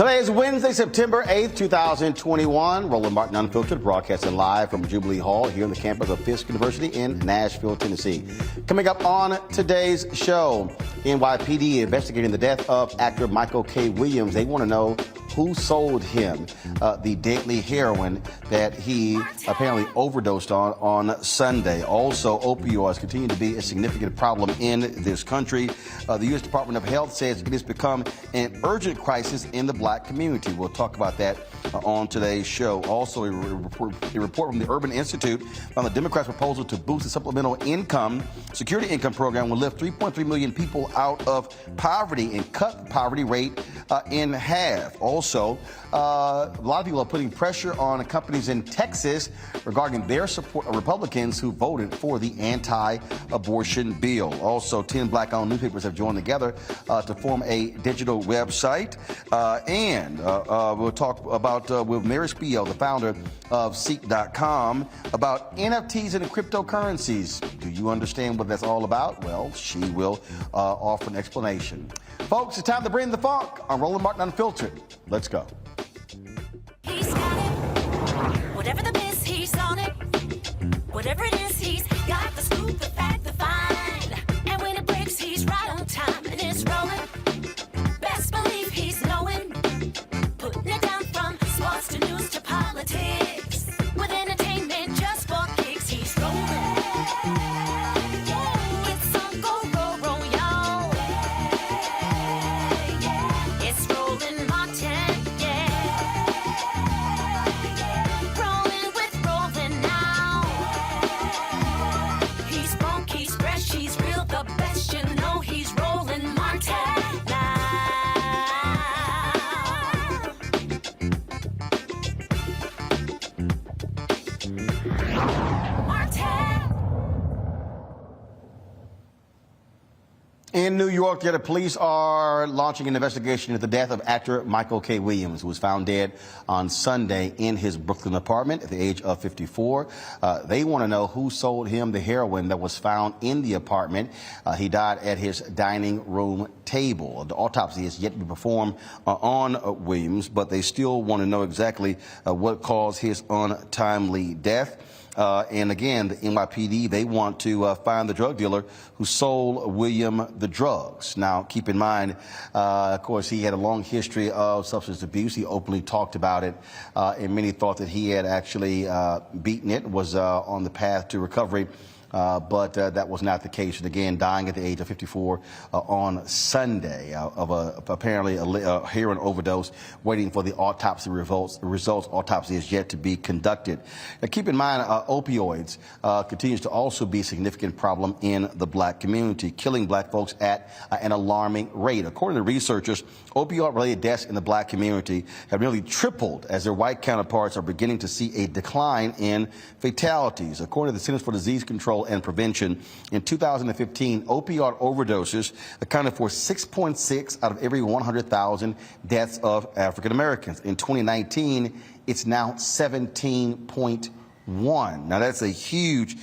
Today is Wednesday, September 8th, 2021. Roland Martin Unfiltered, broadcasting live from Jubilee Hall here on the campus of Fisk University in Nashville, Tennessee. Coming up on today's show, NYPD investigating the death of actor Michael K. Williams. They want to know who sold him the deadly heroin that he apparently overdosed on Sunday. Also, opioids continue to be a significant problem in this country. The U.S. Department of Health says it has become an urgent crisis in the black community. We'll talk about that on today's show. Also, a report from the Urban Institute on the Democrats' proposal to boost the supplemental security income program will lift 3.3 million people out of poverty and cut the poverty rate in half. Also, a lot of people are putting pressure on companies in Texas regarding their support of Republicans who voted for the anti-abortion bill. Also, 10 black-owned newspapers have joined together to form a digital website. And we'll talk about with Mary Spiel, the founder of CEEK.com, about NFTs and cryptocurrencies. Do you understand what that's all about? Well, she will offer an explanation. Folks, it's time to bring the funk on Roland Martin Unfiltered. Let's go. He's got it. Whatever the miss, he's on it. Whatever it is, he's got the scoop, the fact, the find. And when it breaks, he's right on time and it's rolling. Best believe he's knowing. Putting it down from sports to news to politics. With entertainment just for kicks, he's rolling. It's on go, roll, roll, y'all. It's Roland Martin, yeah. Rolling with Roland now. He's funk, he's fresh, he's real, the best, you know he's Roland Martin now. In New York, the police are launching an investigation into the death of actor Michael K. Williams, who was found dead on Sunday in his Brooklyn apartment at the age of 54. They want to know who sold him the heroin that was found in the apartment. He died at his dining room table. The autopsy is yet to be performed on Williams, but they still want to know exactly what caused his untimely death. And again, the NYPD, they want to find the drug dealer who sold William the drugs. Now, keep in mind, of course, he had a long history of substance abuse. He openly talked about it, and many thought that he had actually beaten it, was on the path to recovery. But that was not the case. And again, dying at the age of 54 on Sunday of apparently a heroin overdose, waiting for the autopsy results. Autopsy is yet to be conducted. Now, keep in mind, opioids continues to also be a significant problem in the black community, killing black folks at an alarming rate. According to researchers, opioid-related deaths in the black community have nearly tripled as their white counterparts are beginning to see a decline in fatalities. According to the Centers for Disease Control and Prevention, in 2015, opioid overdoses accounted for 6.6 out of every 100,000 deaths of African Americans. In 2019, it's now 17.1. Now, that's a huge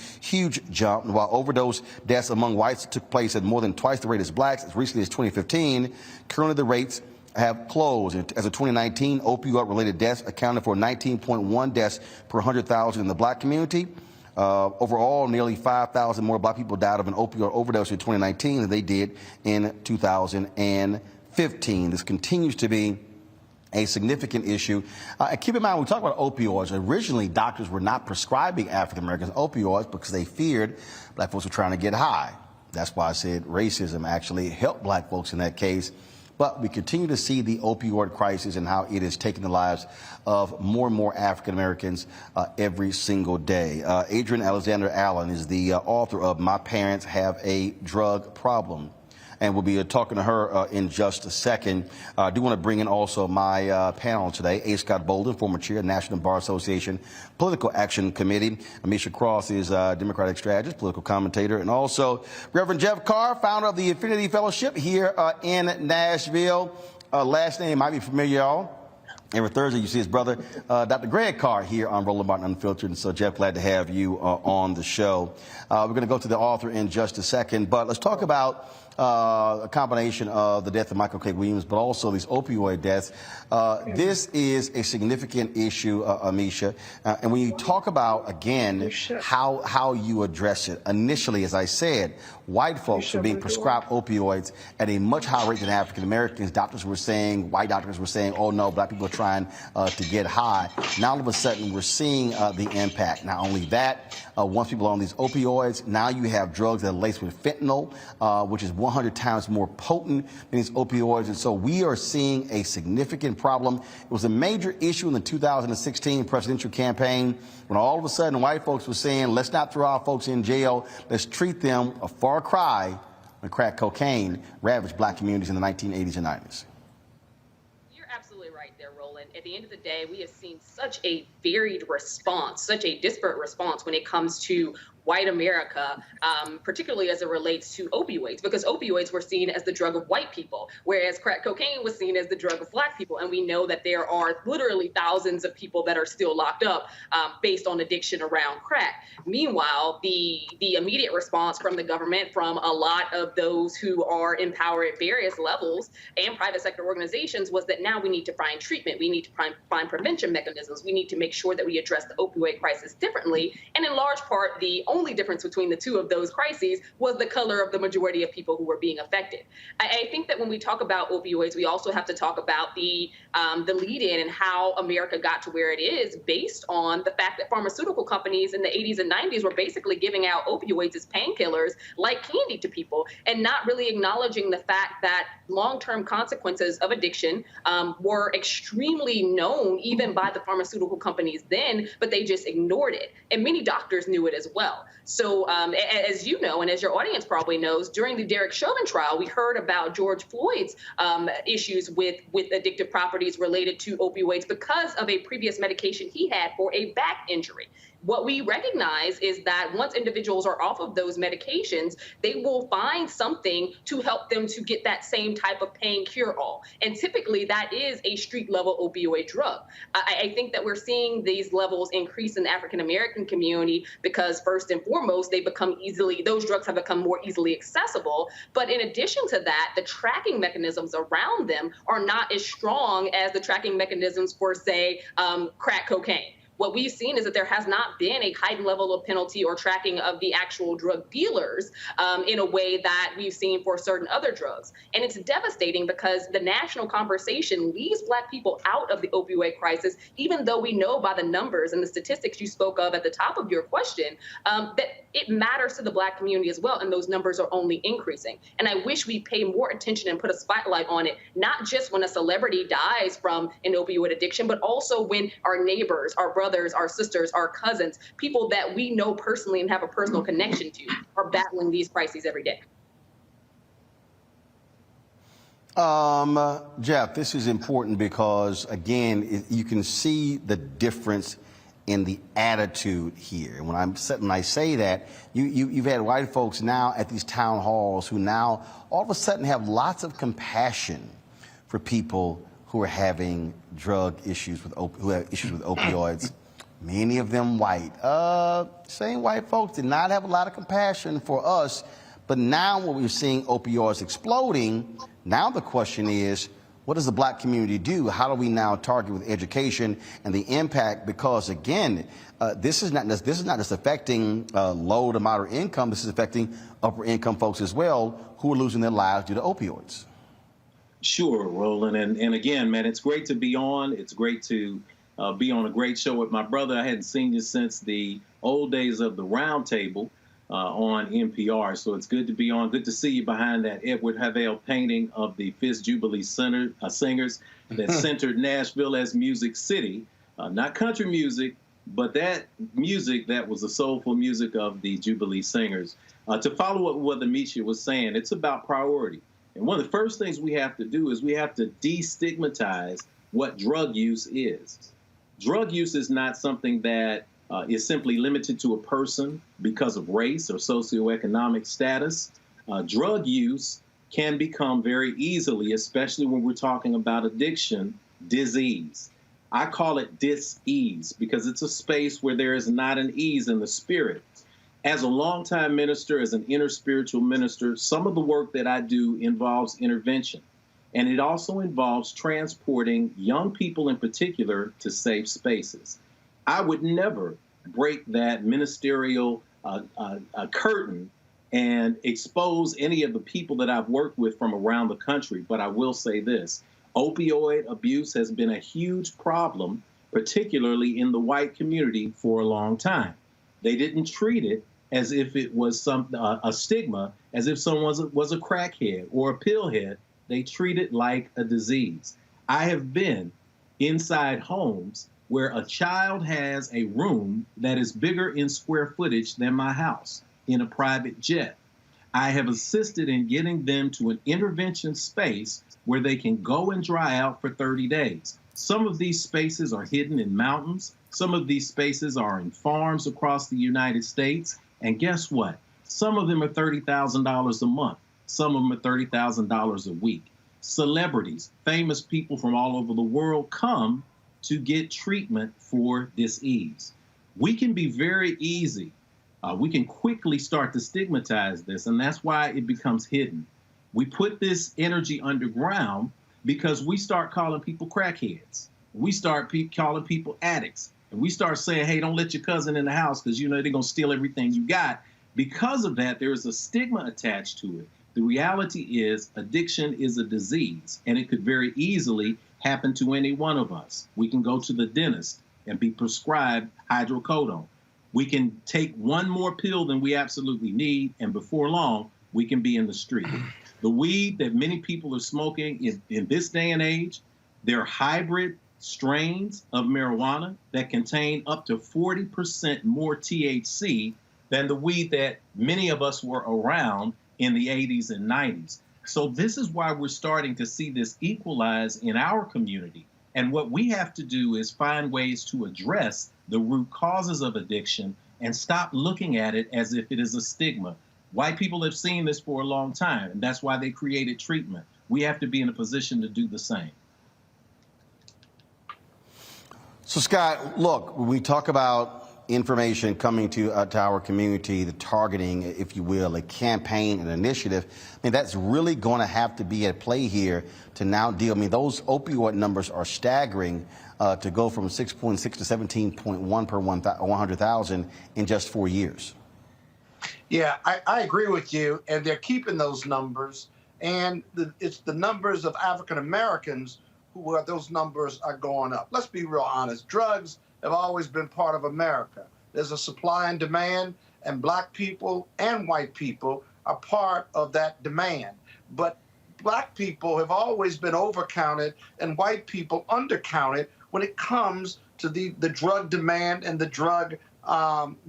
jump. While overdose deaths among whites took place at more than twice the rate as blacks as recently as 2015, currently the rates have closed. As of 2019, opioid-related deaths accounted for 19.1 deaths per 100,000 in the black community. Overall, nearly 5,000 more black people died of an opioid overdose in 2019 than they did in 2015. This continues to be a significant issue. Keep in mind, when we talk about opioids, originally doctors were not prescribing African Americans opioids because they feared black folks were trying to get high. That's why I said racism actually helped black folks in that case. But we continue to see the opioid crisis and how it is taking the lives of more and more African Americans every single day. Adrienne Alexander Allen is the author of My Parents Have a Drug Problem. And we'll be talking to her in just a second. I do want to bring in also my panel today, A. Scott Bolden, former chair of the National Bar Association Political Action Committee. Amisha Cross is a Democratic strategist, political commentator, and also Reverend Jeff Carr, founder of the Infinity Fellowship here in Nashville. Last name might be familiar, y'all. Every Thursday, you see his brother, Dr. Greg Carr, here on Roland Martin Unfiltered. And so, Jeff, glad to have you on the show. We're going to go to the author in just a second, but let's talk about a combination of the death of Michael K. Williams, but also these opioid deaths. This is a significant issue, Amisha. And when you talk about, again, how you address it, initially, as I said, white folks are being prescribed opioids at a much higher rate than African Americans. Doctors were saying, white doctors were saying, oh no, black people are trying to get high. Now all of a sudden we're seeing the impact. Not only that, once people are on these opioids, now you have drugs that are laced with fentanyl, which is 100 times more potent than these opioids. And so we are seeing a significant problem. It was a major issue in the 2016 presidential campaign when all of a sudden white folks were saying, let's not throw our folks in jail, let's treat them, a far cry when crack cocaine ravaged black communities in the 1980s and 90s. You're absolutely right there, Roland. At the end of the day, we have seen such a varied response, such a disparate response when it comes to white America, particularly as it relates to opioids, because opioids were seen as the drug of white people, whereas crack cocaine was seen as the drug of black people. And we know that there are literally thousands of people that are still locked up based on addiction around crack. Meanwhile, the immediate response from the government, from a lot of those who are in power at various levels and private sector organizations, was that now we need to find treatment. We need to find prevention mechanisms. We need to make sure that we address the opioid crisis differently. And in large part, the only difference between the two of those crises was the color of the majority of people who were being affected. I think that when we talk about opioids, we also have to talk about the lead-in and how America got to where it is based on the fact that pharmaceutical companies in the 80s and 90s were basically giving out opioids as painkillers like candy to people and not really acknowledging the fact that long-term consequences of addiction were extremely known even by the pharmaceutical companies then, but they just ignored it. And many doctors knew it as well. So as you know, and as your audience probably knows, during the Derek Chauvin trial, we heard about George Floyd's issues with addictive properties related to opioids because of a previous medication he had for a back injury. What we recognize is that once individuals are off of those medications, they will find something to help them to get that same type of pain cure-all. And typically that is a street-level opioid drug. I think that we're seeing these levels increase in the African-American community because first and foremost, those drugs have become more easily accessible. But in addition to that, the tracking mechanisms around them are not as strong as the tracking mechanisms for, say, crack cocaine. What we've seen is that there has not been a heightened level of penalty or tracking of the actual drug dealers in a way that we've seen for certain other drugs. And it's devastating because the national conversation leaves black people out of the opioid crisis, even though we know by the numbers and the statistics you spoke of at the top of your question that it matters to the black community as well, and those numbers are only increasing. And I wish we pay more attention and put a spotlight on it, not just when a celebrity dies from an opioid addiction, but also when our neighbors, our brothers, our sisters, our cousins, people that we know personally and have a personal connection to are battling these crises every day. Jeff, this is important because, again, you can see the difference in the attitude here. And when I say that, you've had white folks now at these town halls who now all of a sudden have lots of compassion for people who are having drug issues who have issues with opioids. Many of them white. Same white folks did not have a lot of compassion for us. But now when we're seeing opioids exploding, now the question is, what does the black community do? How do we now target with education and the impact? Because again, this is not just affecting low to moderate income. This is affecting upper income folks as well who are losing their lives due to opioids. Sure, Roland. And again, man, it's great to be on. It's great to be on a great show with my brother. I hadn't seen you since the old days of the Round Table on NPR. So it's good to be on. Good to see you behind that Edward Havell painting of the Fifth Jubilee singers that centered Nashville as Music City. Not country music, but that music that was the soulful music of the Jubilee singers. To follow up what Amisha was saying, it's about priority. And one of the first things we have to do is we have to destigmatize what drug use is. Drug use is not something that is simply limited to a person because of race or socioeconomic status. Drug use can become very easily, especially when we're talking about addiction, disease. I call it dis-ease because it's a space where there is not an ease in the spirit. As a longtime minister, as an inner spiritual minister, some of the work that I do involves intervention. And it also involves transporting young people in particular to safe spaces. I would never break that ministerial curtain and expose any of the people that I've worked with from around the country. But I will say this, opioid abuse has been a huge problem, particularly in the white community for a long time. They didn't treat it as if it was a stigma, as if someone was a crackhead or a pillhead. They treat it like a disease. I have been inside homes where a child has a room that is bigger in square footage than my house in a private jet. I have assisted in getting them to an intervention space where they can go and dry out for 30 days. Some of these spaces are hidden in mountains. Some of these spaces are in farms across the United States. And guess what? Some of them are $30,000 a month. Some of them are $30,000 a week. Celebrities, famous people from all over the world come to get treatment for disease. We can be very easy. We can quickly start to stigmatize this, and that's why it becomes hidden. We put this energy underground because we start calling people crackheads. We start calling people addicts. And we start saying, hey, don't let your cousin in the house because you know they're going to steal everything you got. Because of that, there is a stigma attached to it. The reality is addiction is a disease, and it could very easily happen to any one of us. We can go to the dentist and be prescribed hydrocodone. We can take one more pill than we absolutely need, and before long, we can be in the street. The weed that many people are smoking in this day and age, they're hybrid strains of marijuana that contain up to 40% more THC than the weed that many of us were around in the 80s and 90s. So this is why we're starting to see this equalize in our community. And what we have to do is find ways to address the root causes of addiction and stop looking at it as if it is a stigma. White people have seen this for a long time, and that's why they created treatment. We have to be in a position to do the same. So, Scott, look, when we talk about information coming to our community, the targeting, if you will, a campaign, an initiative, I mean, that's really going to have to be at play here to now deal. I mean, those opioid numbers are staggering to go from 6.6 to 17.1 per 100,000 in just 4 years. Yeah, I agree with you, and they're keeping those numbers, and it's the numbers of African Americans who those numbers are going up. Let's be real honest. Drugs have always been part of America. There's a supply and demand, and black people and white people are part of that demand. But black people have always been overcounted and white people undercounted when it comes to the drug demand and the drug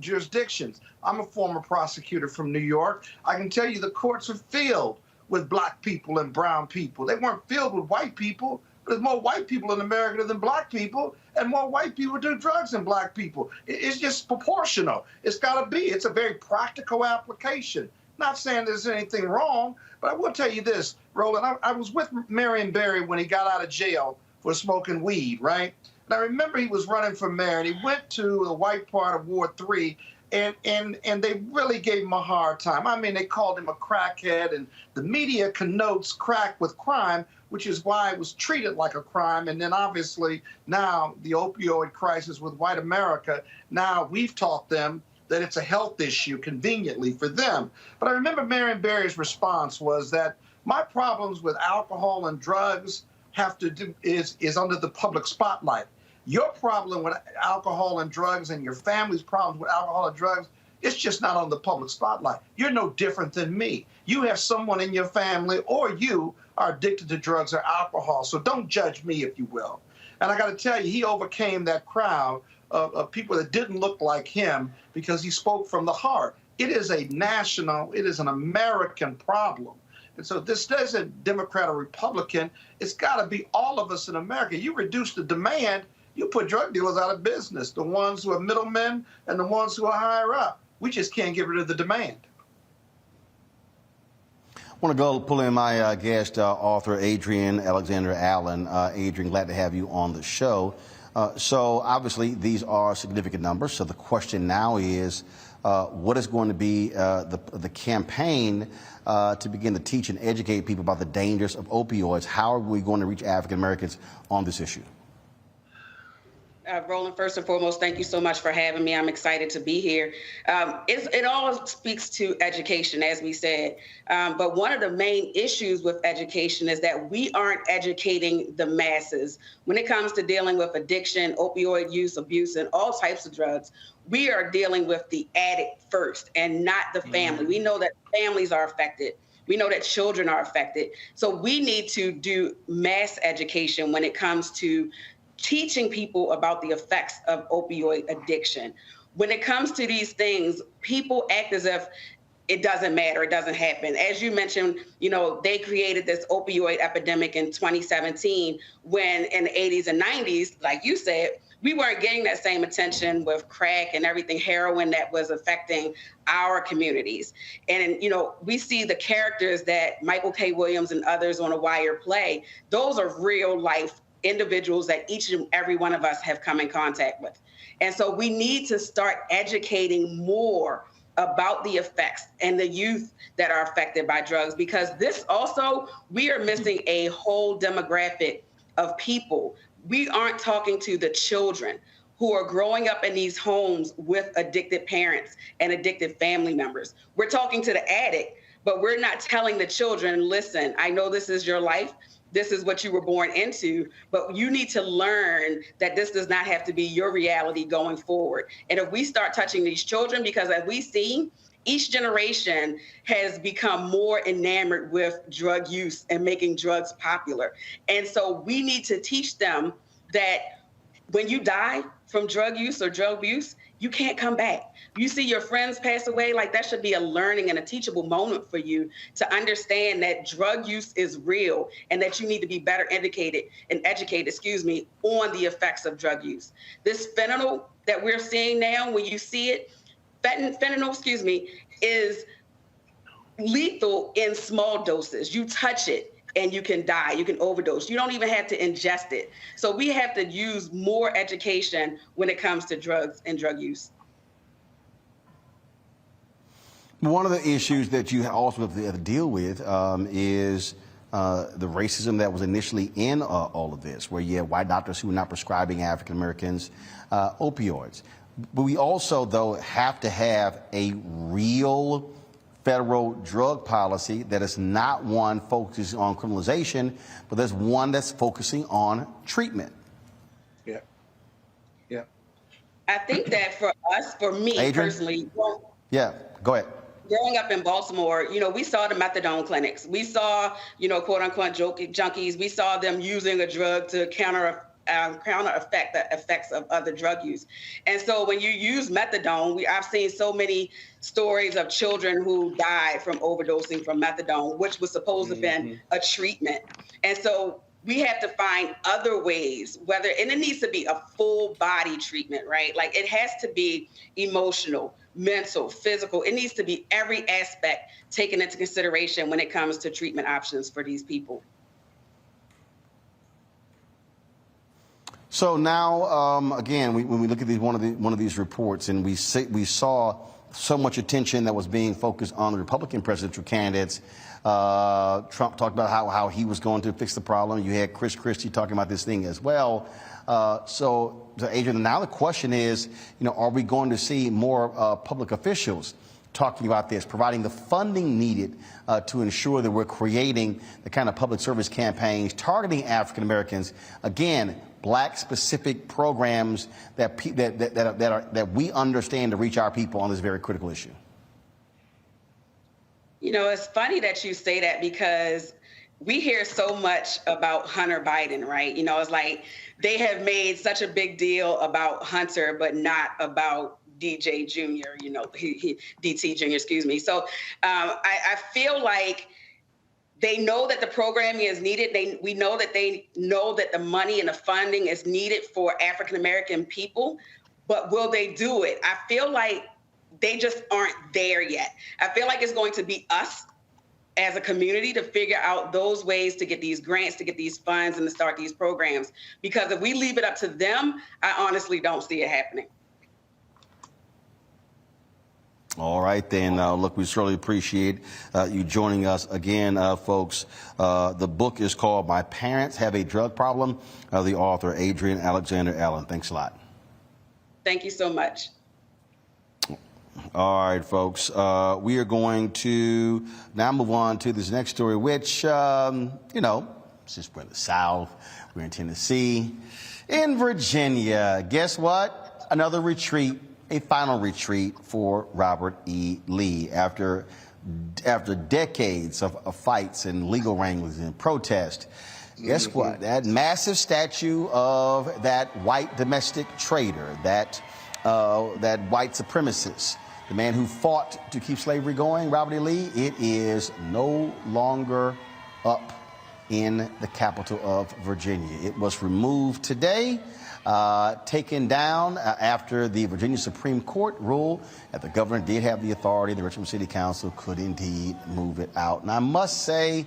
jurisdictions. I'm a former prosecutor from New York. I can tell you the courts are filled with black people and brown people. They weren't filled with white people. There's more white people in America than black people, and more white people do drugs than black people. It's just proportional. It's got to be. It's a very practical application. Not saying there's anything wrong, but I will tell you this, Roland. I was with Marion Barry when he got out of jail for smoking weed, right? And I remember he was running for mayor, and he went to the white part of Ward 3, and they really gave him a hard time. I mean, they called him a crackhead, and the media connotes crack with crime, which is why it was treated like a crime. And then obviously now the opioid crisis with white America, now we've taught them that it's a health issue conveniently for them. But I remember Marion Barry's response was that my problems with alcohol and drugs have to do is under the public spotlight. Your problem with alcohol and drugs and your family's problems with alcohol and drugs, it's just not on the public spotlight. You're no different than me. You have someone in your family or you are addicted to drugs or alcohol. So don't judge me, if you will. And I got to tell you, he overcame that crowd of people that didn't look like him because he spoke from the heart. It is a national, it is an American problem. And so this isn't Democrat or Republican. It's got to be all of us in America. You reduce the demand, you put drug dealers out of business, the ones who are middlemen and the ones who are higher up. We just can't get rid of the demand. I want to go pull in my guest, author Adrienne Alexander Allen. Adrienne, glad to have you on the show. So obviously these are significant numbers. So the question now is, what is going to be the campaign to begin to teach and educate people about the dangers of opioids? How are we going to reach African Americans on this issue? Roland, first and foremost, thank you so much for having me. I'm excited to be here. It all speaks to education, as we said. But one of the main issues with education is that we aren't educating the masses. When it comes to dealing with addiction, opioid use, abuse, and all types of drugs, we are dealing with the addict first and not the family. We know that families are affected. We know that children are affected. So we need to do mass education when it comes to teaching people about the effects of opioid addiction. When it comes to these things, people act as if it doesn't matter, it doesn't happen. As you mentioned, they created this opioid epidemic in 2017 when in the 80s and 90s, like you said, we weren't getting that same attention with crack and everything, heroin that was affecting our communities. And, we see the characters that Michael K. Williams and others on The Wire play. Those are real life individuals that each and every one of us have come in contact with. And so we need to start educating more about the effects and the youth that are affected by drugs, because this also, we are missing a whole demographic of people. We aren't talking to the children who are growing up in these homes with addicted parents and addicted family members. We're talking to the addict, but we're not telling the children, listen, I know this is your life. This is what you were born into, but you need to learn that this does not have to be your reality going forward. And if we start touching these children, because as we see, each generation has become more enamored with drug use and making drugs popular. And so we need to teach them that when you die from drug use or drug abuse, you can't come back. You see your friends pass away, like that should be a learning and a teachable moment for you to understand that drug use is real and that you need to be better educated on the effects of drug use. This fentanyl that we're seeing now, when you see it, fentanyl, is lethal in small doses. You touch it and you can die, you can overdose. You don't even have to ingest it. So we have to use more education when it comes to drugs and drug use. One of the issues that you also have to deal with is the racism that was initially in all of this, where you had white doctors who were not prescribing African Americans opioids. But we also, though, have to have a real federal drug policy that is not one focusing on criminalization, but there's one that's focusing on treatment. Yeah. Yeah. I think that for me Adrian? personally, Yeah, go ahead. growing up in Baltimore, we saw the methadone clinics. We saw, quote unquote junkies. We saw them using a drug to counter the effects of other drug use. And so when you use methadone, I've seen so many stories of children who died from overdosing from methadone, which was supposed to have been a treatment. And so we have to find other ways, and it needs to be a full body treatment, right? Like it has to be emotional, mental, physical. It needs to be every aspect taken into consideration when it comes to treatment options for these people. So now, again, when we look at one of these reports, and we saw so much attention that was being focused on the Republican presidential candidates. Trump talked about how he was going to fix the problem. You had Chris Christie talking about this thing as well. So Adrian, now the question is, are we going to see more public officials talking about this, providing the funding needed to ensure that we're creating the kind of public service campaigns targeting African Americans, again, Black-specific programs that we understand to reach our people on this very critical issue? It's funny that you say that, because we hear so much about Hunter Biden, right? It's like they have made such a big deal about Hunter, but not about DJ Jr., DT Jr., excuse me. So I feel like they know that the programming is needed. We know that they know that the money and the funding is needed for African-American people, but will they do it? I feel like they just aren't there yet. I feel like it's going to be us as a community to figure out those ways to get these grants, to get these funds, and to start these programs. Because if we leave it up to them, I honestly don't see it happening. All right, then. Look, we certainly appreciate you joining us again, folks. The book is called My Parents Have a Drug Problem. The author, Adrienne Alexander Allen. Thanks a lot. Thank you so much. All right, folks. We are going to now move on to this next story, which, since we're in the South, we're in Tennessee, in Virginia. Guess what? Another retreat, a final retreat for Robert E. Lee after decades of fights and legal wranglings and protest. Guess what? That massive statue of that white domestic traitor, that white supremacist, the man who fought to keep slavery going, Robert E. Lee, it is no longer up in the capital of Virginia. It was removed today, taken down after the Virginia Supreme Court ruled that the governor did have the authority, the Richmond City Council could indeed move it out. And I must say,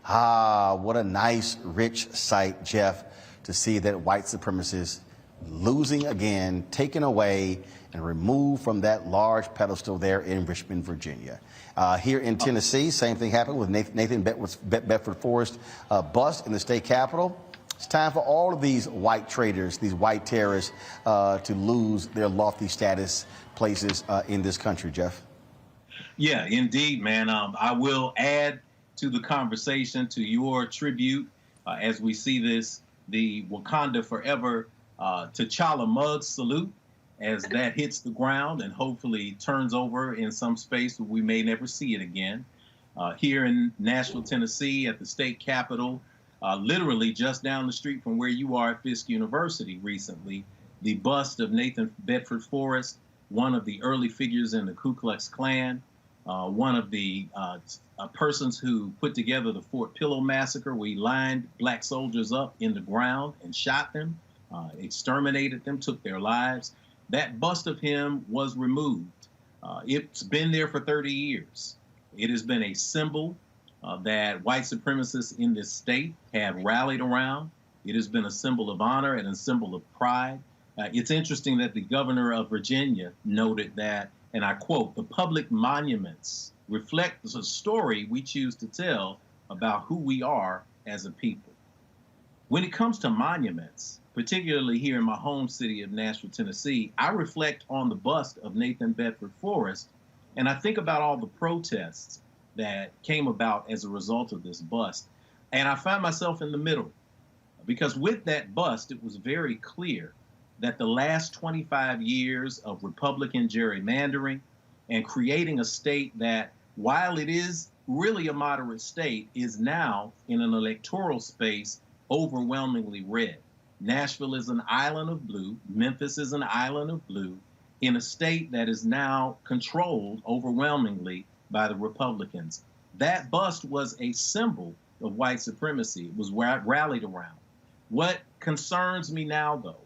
what a nice, rich sight, Jeff, to see that white supremacist losing again, taken away, and removed from that large pedestal there in Richmond, Virginia. Here in Tennessee, same thing happened with Nathan Bedford Forrest bust in the state capitol. It's time for all of these white traitors, these white terrorists, to lose their lofty status places in this country, Jeff. Yeah, indeed, man. I will add to the conversation, to your tribute, as we see this, the Wakanda Forever T'Challa mug salute, as that hits the ground and hopefully turns over in some space where we may never see it again. Here in Nashville, Tennessee, at the state capitol, literally just down the street from where you are at Fisk University recently, the bust of Nathan Bedford Forrest, one of the early figures in the Ku Klux Klan, one of the persons who put together the Fort Pillow massacre. We lined black soldiers up in the ground and shot them, exterminated them, took their lives. That bust of him was removed. It's been there for 30 years. It has been a symbol that white supremacists in this state have rallied around. It has been a symbol of honor and a symbol of pride. It's interesting that the governor of Virginia noted that, and I quote, "The public monuments reflect the story we choose to tell about who we are as a people." When it comes to monuments, particularly here in my home city of Nashville, Tennessee, I reflect on the bust of Nathan Bedford Forrest, and I think about all the protests that came about as a result of this bust. And I find myself in the middle, because with that bust, it was very clear that the last 25 years of Republican gerrymandering and creating a state that, while it is really a moderate state, is now in an electoral space overwhelmingly red. Nashville is an island of blue. Memphis is an island of blue in a state that is now controlled overwhelmingly by the Republicans. That bust was a symbol of white supremacy. It was rallied around. What concerns me now, though,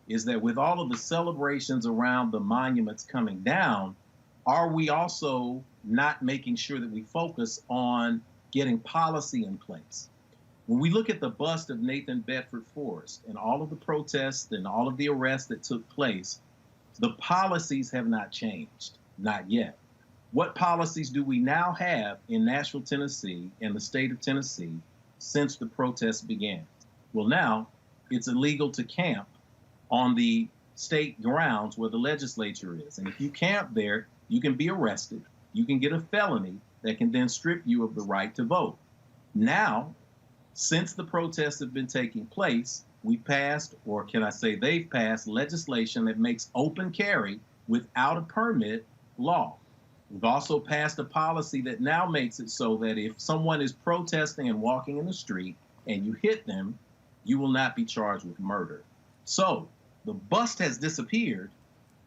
is that with all of the celebrations around the monuments coming down, are we also not making sure that we focus on getting policy in place? When we look at the bust of Nathan Bedford Forrest and all of the protests and all of the arrests that took place, the policies have not changed, not yet. What policies do we now have in Nashville, Tennessee, and the state of Tennessee since the protests began? Well, now it's illegal to camp on the state grounds where the legislature is. And if you camp there, you can be arrested. You can get a felony that can then strip you of the right to vote. Now, since the protests have been taking place, we passed, or can I say they've passed, legislation that makes open carry without a permit law. We've also passed a policy that now makes it so that if someone is protesting and walking in the street and you hit them, you will not be charged with murder. So the bust has disappeared.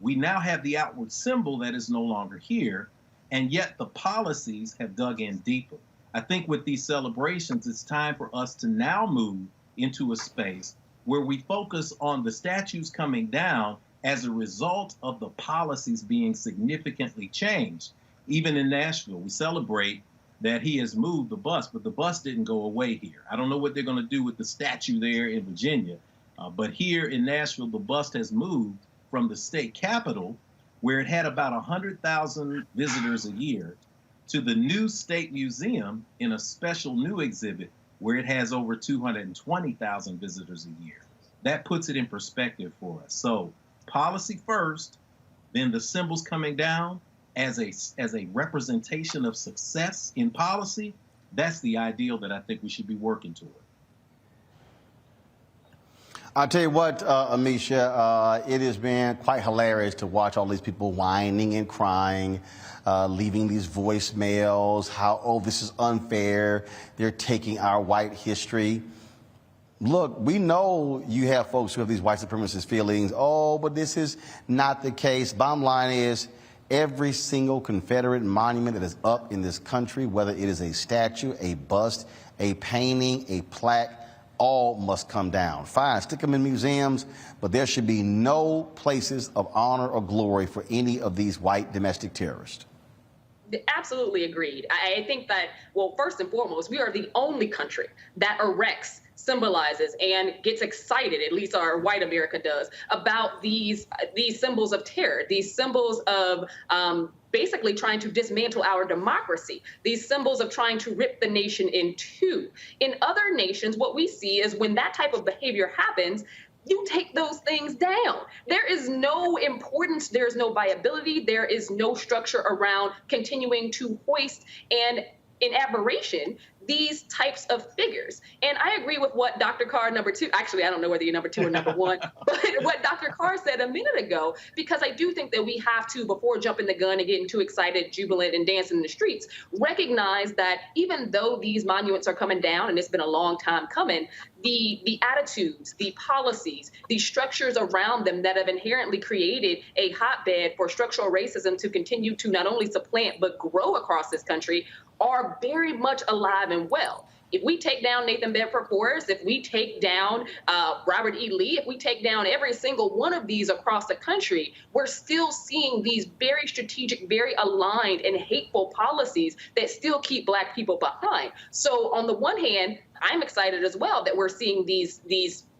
We now have the outward symbol that is no longer here, and yet the policies have dug in deeper. I think with these celebrations, it's time for us to now move into a space where we focus on the statues coming down as a result of the policies being significantly changed. Even in Nashville, we celebrate that he has moved the bust, but the bust didn't go away here. I don't know what they're going to do with the statue there in Virginia, but here in Nashville, the bust has moved from the state capitol where it had about 100,000 visitors a year, to the new State Museum in a special new exhibit where it has over 220,000 visitors a year. That puts it in perspective for us. So policy first, then the symbols coming down as a representation of success in policy. That's the ideal that I think we should be working toward. I'll tell you what, Amisha, it has been quite hilarious to watch all these people whining and crying, leaving these voicemails, how, oh, this is unfair, they're taking our white history. Look, we know you have folks who have these white supremacist feelings, oh, but this is not the case. Bottom line is, every single Confederate monument that is up in this country, whether it is a statue, a bust, a painting, a plaque, all must come down. Fine, stick them in museums, but there should be no places of honor or glory for any of these white domestic terrorists. Absolutely agreed. I think that, well, first and foremost, we are the only country that erects, symbolizes, and gets excited, at least our white America does, about these symbols of terror, these symbols of basically trying to dismantle our democracy, these symbols of trying to rip the nation in two. In other nations, what we see is when that type of behavior happens, you take those things down. There is no importance, there is no viability, there is no structure around continuing to hoist and in admiration these types of figures. And I agree with what Dr. Carr, number two, actually, I don't know whether you're number two or number one, but what Dr. Carr said a minute ago, because I do think that we have to, before jumping the gun and getting too excited, jubilant, and dancing in the streets, recognize that even though these monuments are coming down, and it's been a long time coming, the attitudes, the policies, the structures around them that have inherently created a hotbed for structural racism to continue to not only supplant but grow across this country are very much alive and well. If we take down Nathan Bedford Forrest, if we take down Robert E. Lee, if we take down every single one of these across the country, we're still seeing these very strategic, very aligned and hateful policies that still keep Black people behind. So on the one hand, I'm excited as well that we're seeing these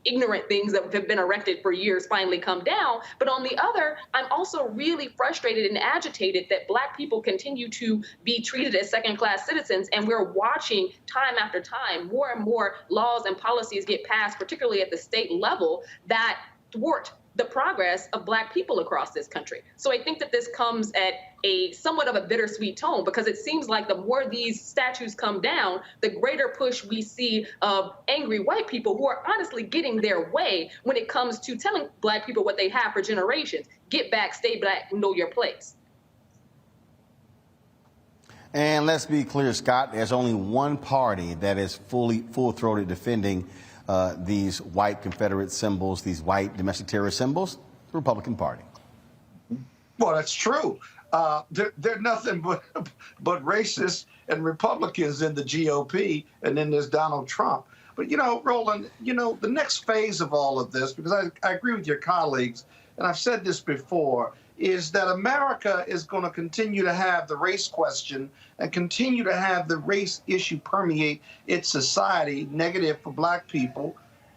ignorant things that have been erected for years finally come down. But on the other, I'm also really frustrated and agitated that Black people continue to be treated as second-class citizens, and we're watching time after time more and more laws and policies get passed, particularly at the state level, that thwart the progress of Black people across this country. So I think that this comes at a somewhat of a bittersweet tone, because it seems like the more these statues come down, the greater push we see of angry white people who are honestly getting their way when it comes to telling Black people what they have for generations. Get back, stay Black, know your place. And let's be clear, Scott, there's only one party that is full-throated defending these white Confederate symbols, these white domestic terrorist symbols, the Republican Party. Well, that's true. They're nothing but racists and Republicans in the GOP, and then there's Donald Trump. But, Roland, the next phase of all of this, because I agree with your colleagues, and I've said this before, is that America is going to continue to have the race question and continue to have the race issue permeate its society, negative for Black people,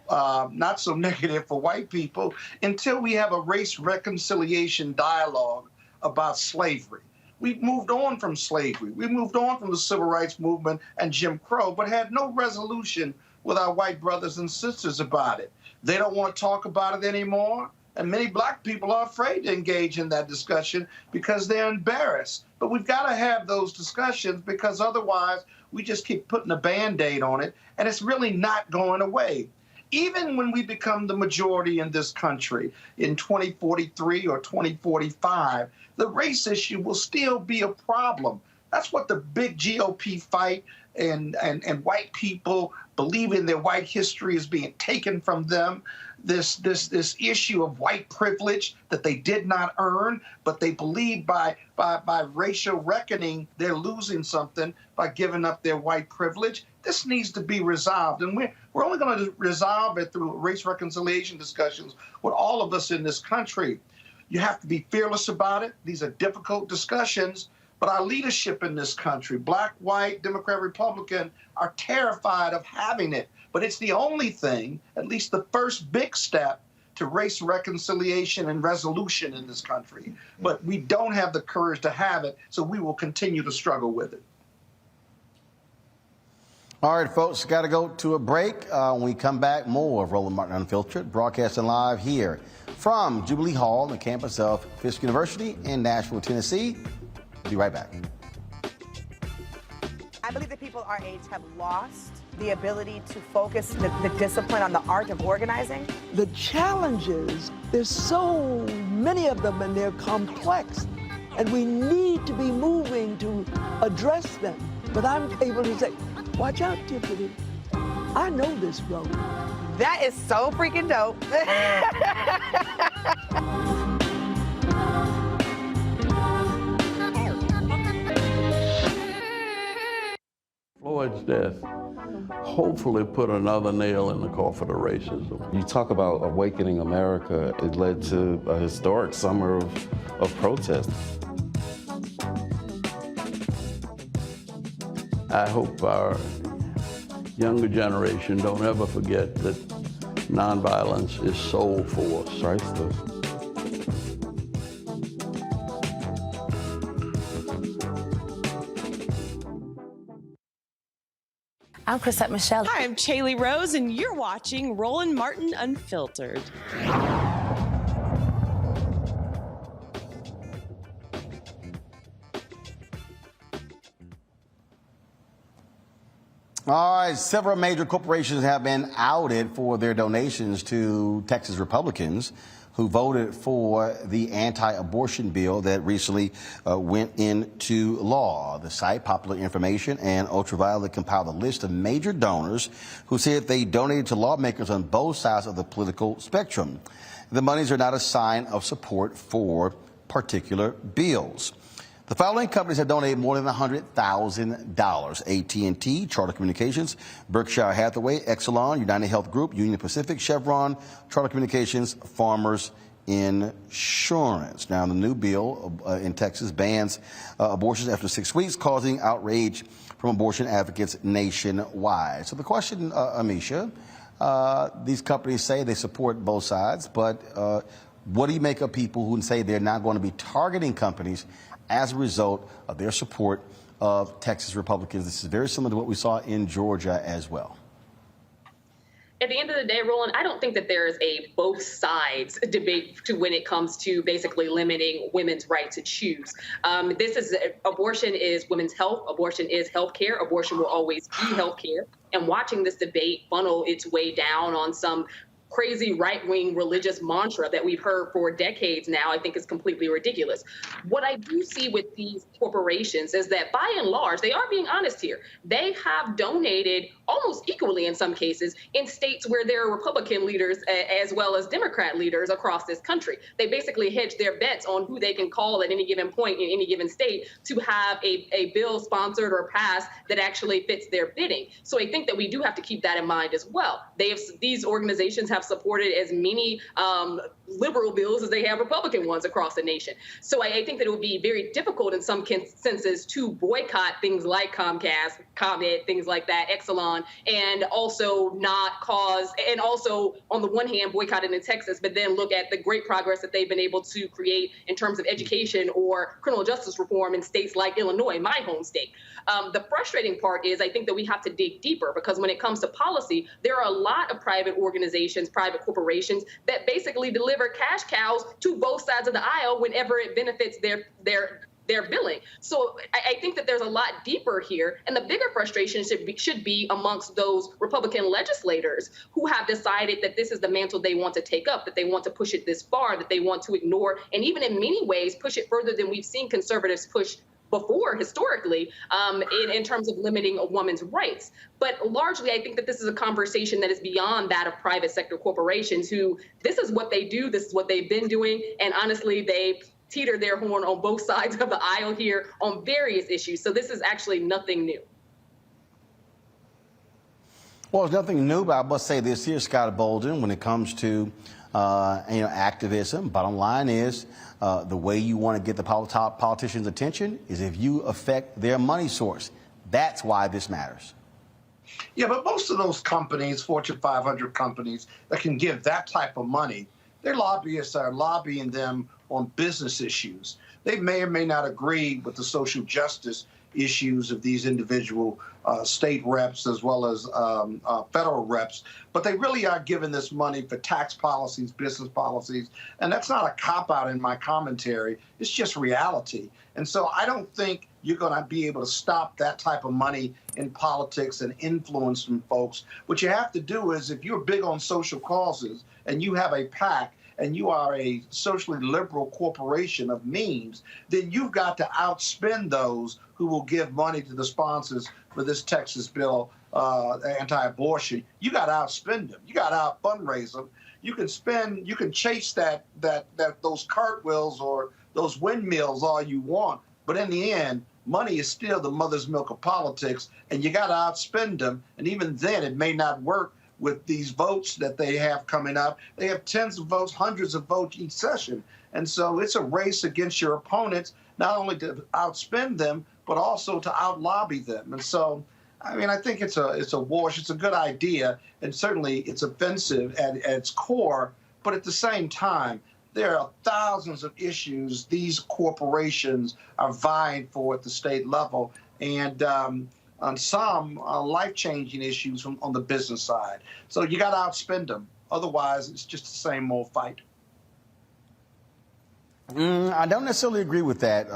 not so negative for white people, until we have a race reconciliation dialogue about slavery. We've moved on from slavery. We moved on from the civil rights movement and Jim Crow, but had no resolution with our white brothers and sisters about it. They don't want to talk about it anymore. And many Black people are afraid to engage in that discussion because they're embarrassed. But we've got to have those discussions, because otherwise we just keep putting a Band-Aid on it, and it's really not going away. Even when we become the majority in this country in 2043 or 2045, the race issue will still be a problem. That's what the big GOP fight and white people believing their white history is being taken from them. This issue of white privilege that they did not earn, but they believe by racial reckoning they're losing something by giving up their white privilege. This needs to be resolved, and we're only going to resolve it through race reconciliation discussions with all of us in this country. You have to be fearless about it. These are difficult discussions, but our leadership in this country, Black, white, Democrat, Republican, are terrified of having it. But it's the only thing, at least the first big step, to race reconciliation and resolution in this country. But we don't have the courage to have it, so we will continue to struggle with it. All right, folks, got to go to a break. When we come back, more of Roland Martin Unfiltered, broadcasting live here from Jubilee Hall, the campus of Fisk University in Nashville, Tennessee. We'll be right back. I believe that people our age have lost the ability to focus the discipline on the art of organizing. The challenges, there's so many of them and they're complex, and we need to be moving to address them. But I'm able to say, watch out, Tiffany, I know this road. That is so freaking dope. Floyd's death hopefully put another nail in the coffin of racism. You talk about awakening America. It led to a historic summer of protest. I hope our younger generation don't ever forget that nonviolence is soul force. Priceless. I'm Chrisette Michelle. Hi, I'm Chaley Rose, and you're watching Roland Martin Unfiltered. All right, several major corporations have been outed for their donations to Texas Republicans who voted for the anti-abortion bill that recently went into law. The site Popular Information and Ultraviolet compiled a list of major donors who said they donated to lawmakers on both sides of the political spectrum. The monies are not a sign of support for particular bills. The following companies have donated more than $100,000. AT&T, Charter Communications, Berkshire Hathaway, Exelon, United Health Group, Union Pacific, Chevron, Charter Communications, Farmers Insurance. Now, the new bill in Texas bans abortions after 6 weeks, causing outrage from abortion advocates nationwide. So the question, Amisha, these companies say they support both sides, but what do you make of people who say they're not going to be targeting companies as a result of their support of Texas Republicans? This is very similar to what we saw in Georgia as well. At the end of the day, Roland, I don't think that there is a both sides debate to when it comes to basically limiting women's right to choose. Abortion is women's health. Abortion is health care. Abortion will always be health care. And watching this debate funnel its way down on some crazy right-wing religious mantra that we've heard for decades now, I think is completely ridiculous. What I do see with these corporations is that by and large, they are being honest here. They have donated almost equally in some cases in states where there are Republican leaders as well as Democrat leaders across this country. They basically hedge their bets on who they can call at any given point in any given state to have a bill sponsored or passed that actually fits their bidding. So I think that we do have to keep that in mind as well. These organizations have supported as many liberal bills as they have Republican ones across the nation. So I think that it would be very difficult in some senses to boycott things like Comcast, ComEd, things like that, Exelon, and also on the one hand boycott it in Texas, but then look at the great progress that they've been able to create in terms of education or criminal justice reform in states like Illinois, my home state. The frustrating part is I think that we have to dig deeper, because when it comes to policy, there are a lot of private organizations, private corporations that basically deliver cash cows to both sides of the aisle whenever it benefits their billing. So I think that there's a lot deeper here, and the bigger frustration should be amongst those Republican legislators who have decided that this is the mantle they want to take up, that they want to push it this far, that they want to ignore, and even in many ways push it further than we've seen conservatives push before historically in terms of limiting a woman's rights. But largely, I think that this is a conversation that is beyond that of private sector corporations who, this is what they do, this is what they've been doing, and honestly, they teeter their horn on both sides of the aisle here on various issues. So this is actually nothing new. Well, it's nothing new, but I must say this here, Scott Bolden, when it comes to activism, bottom line is the way you want to get the top politicians' attention is if you affect their money source. That's why this matters. Yeah, but most of those companies, Fortune 500 companies that can give that type of money, Their lobbyists are lobbying them on business issues. They may or may not agree with the social justice issues of these individual state reps as well as federal reps, but they really are giving this money for tax policies, business policies, and that's not a cop-out in my commentary. It's just reality. And so I don't think you're going to be able to stop that type of money in politics and influence from folks. What you have to do is, if you're big on social causes and you have a PAC and you are a socially liberal corporation of means, then you've got to outspend those who will give money to the sponsors for this Texas bill, anti-abortion. You got to outspend them. You got to out-fundraise them. You can chase those cartwheels or those windmills all you want, but in the end, money is still the mother's milk of politics, and you got to outspend them. And even then, it may not work with these votes that they have coming up. They have tens of votes, hundreds of votes each session. And so it's a race against your opponents, not only to outspend them, but also to out-lobby them. And so, I mean, I think it's a wash. It's a good idea, and certainly it's offensive at its core. But at the same time, there are thousands of issues these corporations are vying for at the state level, and on some life-changing issues on the business side. So you got to outspend them. Otherwise, it's just the same old fight. I don't necessarily agree with that,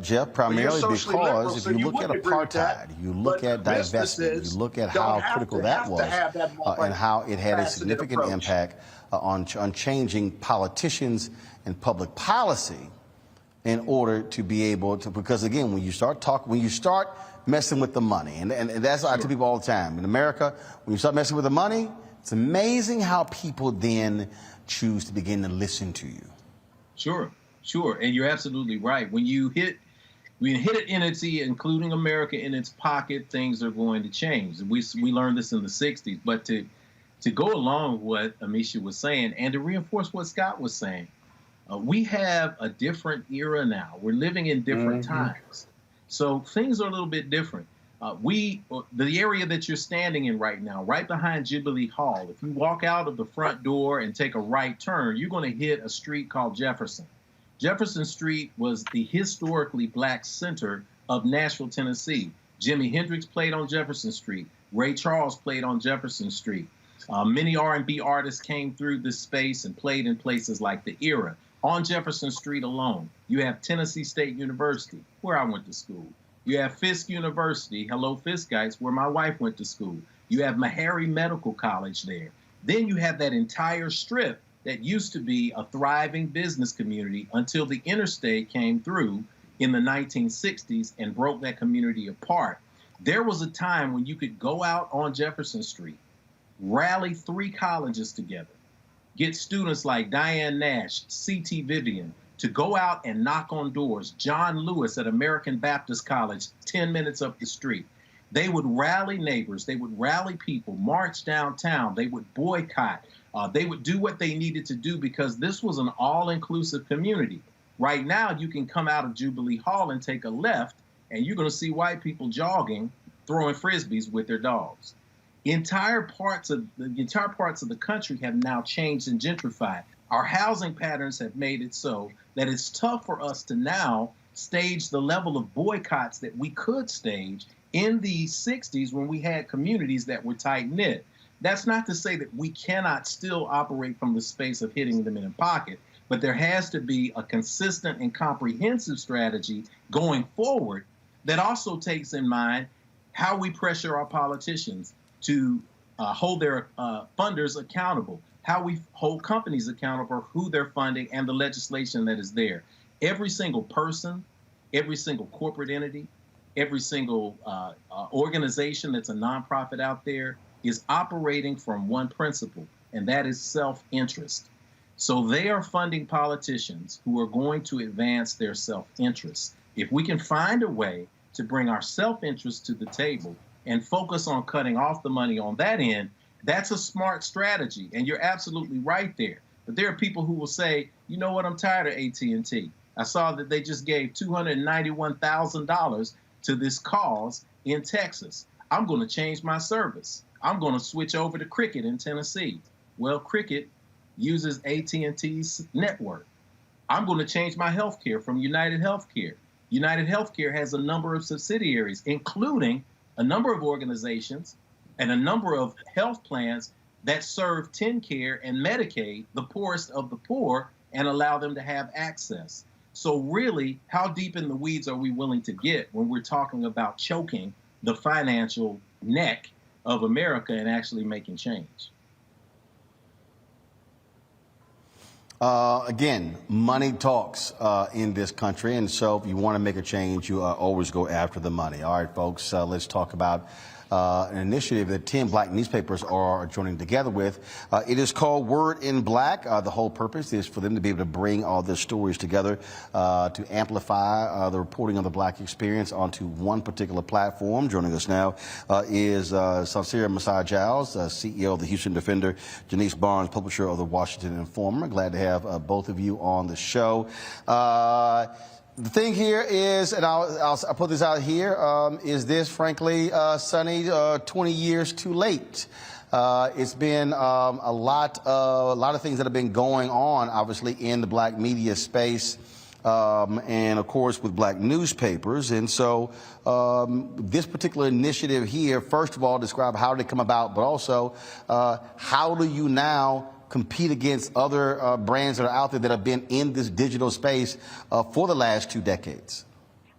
Jeff, primarily because if you look at apartheid, you look at divestment, you look at how critical that was, and how it had a significant impact on changing politicians and public policy in order to be able to, because again, when you start messing with the money, and that's what I tell people all the time, in America, when you start messing with the money, it's amazing how people then choose to begin to listen to you. Sure, and you're absolutely right. When you hit an entity, including America, in its pocket, things are going to change. We learned this in the 60s, but to go along with what Amisha was saying and to reinforce what Scott was saying, we have a different era now. We're living in different times. So things are a little bit different. The area that you're standing in right now, right behind Jubilee Hall, if you walk out of the front door and take a right turn, you're going to hit a street called Jefferson. Jefferson Street was the historically black center of Nashville, Tennessee. Jimi Hendrix played on Jefferson Street. Ray Charles played on Jefferson Street. Many R&B artists came through this space and played in places like the Era. On Jefferson Street alone, you have Tennessee State University, where I went to school. You have Fisk University, hello Fiskites, where my wife went to school. You have Meharry Medical College there. Then you have that entire strip that used to be a thriving business community until the interstate came through in the 1960s and broke that community apart. There was a time when you could go out on Jefferson Street, rally 3 colleges together, get students like Diane Nash, C.T. Vivian, to go out and knock on doors. John Lewis at American Baptist College, 10 minutes up the street. They would rally neighbors. They would rally people, march downtown. They would boycott. They would do what they needed to do because this was an all-inclusive community. Right now, you can come out of Jubilee Hall and take a left, and you're going to see white people jogging, throwing Frisbees with their dogs. Entire parts of the country have now changed and gentrified. Our housing patterns have made it so that it's tough for us to now stage the level of boycotts that we could stage in the 60s when we had communities that were tight-knit. That's not to say that we cannot still operate from the space of hitting them in a pocket, but there has to be a consistent and comprehensive strategy going forward that also takes in mind how we pressure our politicians to hold their funders accountable, how we hold companies accountable for who they're funding and the legislation that is there. Every single person, every single corporate entity, every single organization that's a nonprofit out there is operating from one principle, and that is self-interest. So they are funding politicians who are going to advance their self-interest. If we can find a way to bring our self-interest to the table and focus on cutting off the money on that end, that's a smart strategy, and you're absolutely right there. But there are people who will say, you know what, I'm tired of AT&T. I saw that they just gave $291,000 to this cause in Texas. I'm going to change my service. I'm going to switch over to Cricket in Tennessee. Well, Cricket, uses AT&T's network. I'm going to change my healthcare from United Healthcare. United Healthcare has a number of subsidiaries, including a number of organizations and a number of health plans that serve TennCare and Medicaid, the poorest of the poor, and allow them to have access. So really, how deep in the weeds are we willing to get when we're talking about choking the financial neck of America and actually making change? Again, money talks in this country, and so if you want to make a change, you always go after the money. All right, folks, let's talk about an initiative that 10 black newspapers are joining together with. It is called Word in Black. The whole purpose is for them to be able to bring all their stories together to amplify the reporting of the black experience onto one particular platform. Joining us now is Sansira Masai Giles, CEO of the Houston Defender, Janice Barnes, publisher of the Washington Informer. Glad to have both of you on the show. The thing here is, and I'll put this out here, is this, frankly, Sonny, 20 years too late? It's been a lot of things that have been going on, obviously, in the black media space, and, of course, with black newspapers. And so this particular initiative here, first of all, describe how did it come about, but also how do you now compete against other brands that are out there that have been in this digital space for the last 2 decades?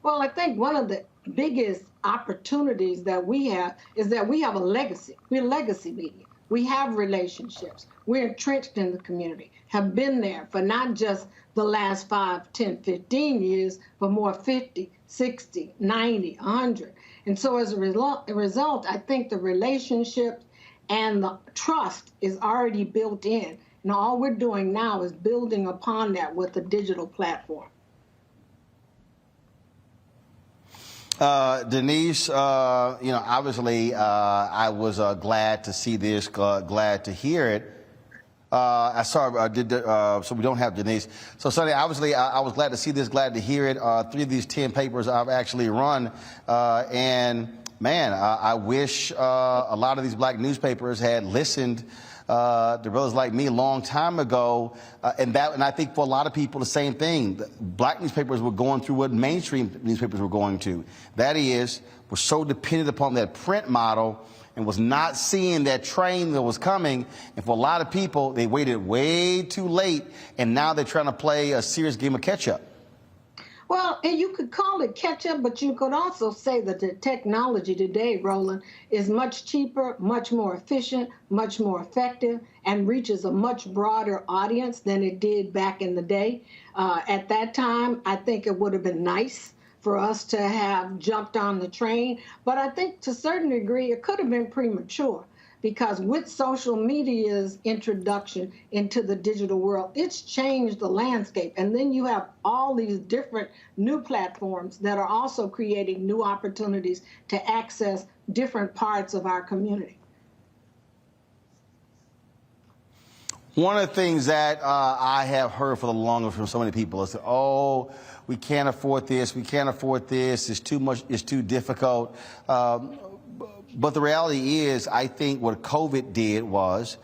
Well, I think one of the biggest opportunities that we have is that we have a legacy. We're legacy media. We have relationships. We're entrenched in the community, have been there for not just the last 5, 10, 15 years, but more 50, 60, 90, 100. And so as a result, I think the relationship and the trust is already built in. And all we're doing now is building upon that with a digital platform. Denise, obviously, I was glad to see this, glad to hear it. So we don't have Denise. So, Sonny, obviously, I was glad to see this, glad to hear it. 3 of these 10 papers I've actually run, and man, I wish a lot of these black newspapers had listened to brothers like me a long time ago, and I think for a lot of people the same thing. Black newspapers were going through what mainstream newspapers were going to. That is, we're so dependent upon that print model and was not seeing that train that was coming. And for a lot of people, they waited way too late, and now they're trying to play a serious game of catch-up. Well, and you could call it catch-up, but you could also say that the technology today, Roland, is much cheaper, much more efficient, much more effective, and reaches a much broader audience than it did back in the day. At that time, I think it would have been nice for us to have jumped on the train, but I think to a certain degree it could have been premature, because with social media's introduction into the digital world, it's changed the landscape. And then you have all these different new platforms that are also creating new opportunities to access different parts of our community. One of the things that I have heard for the longest from so many people is, oh, we can't afford this, it's too much, it's too difficult. But the reality is, I think what COVID did was,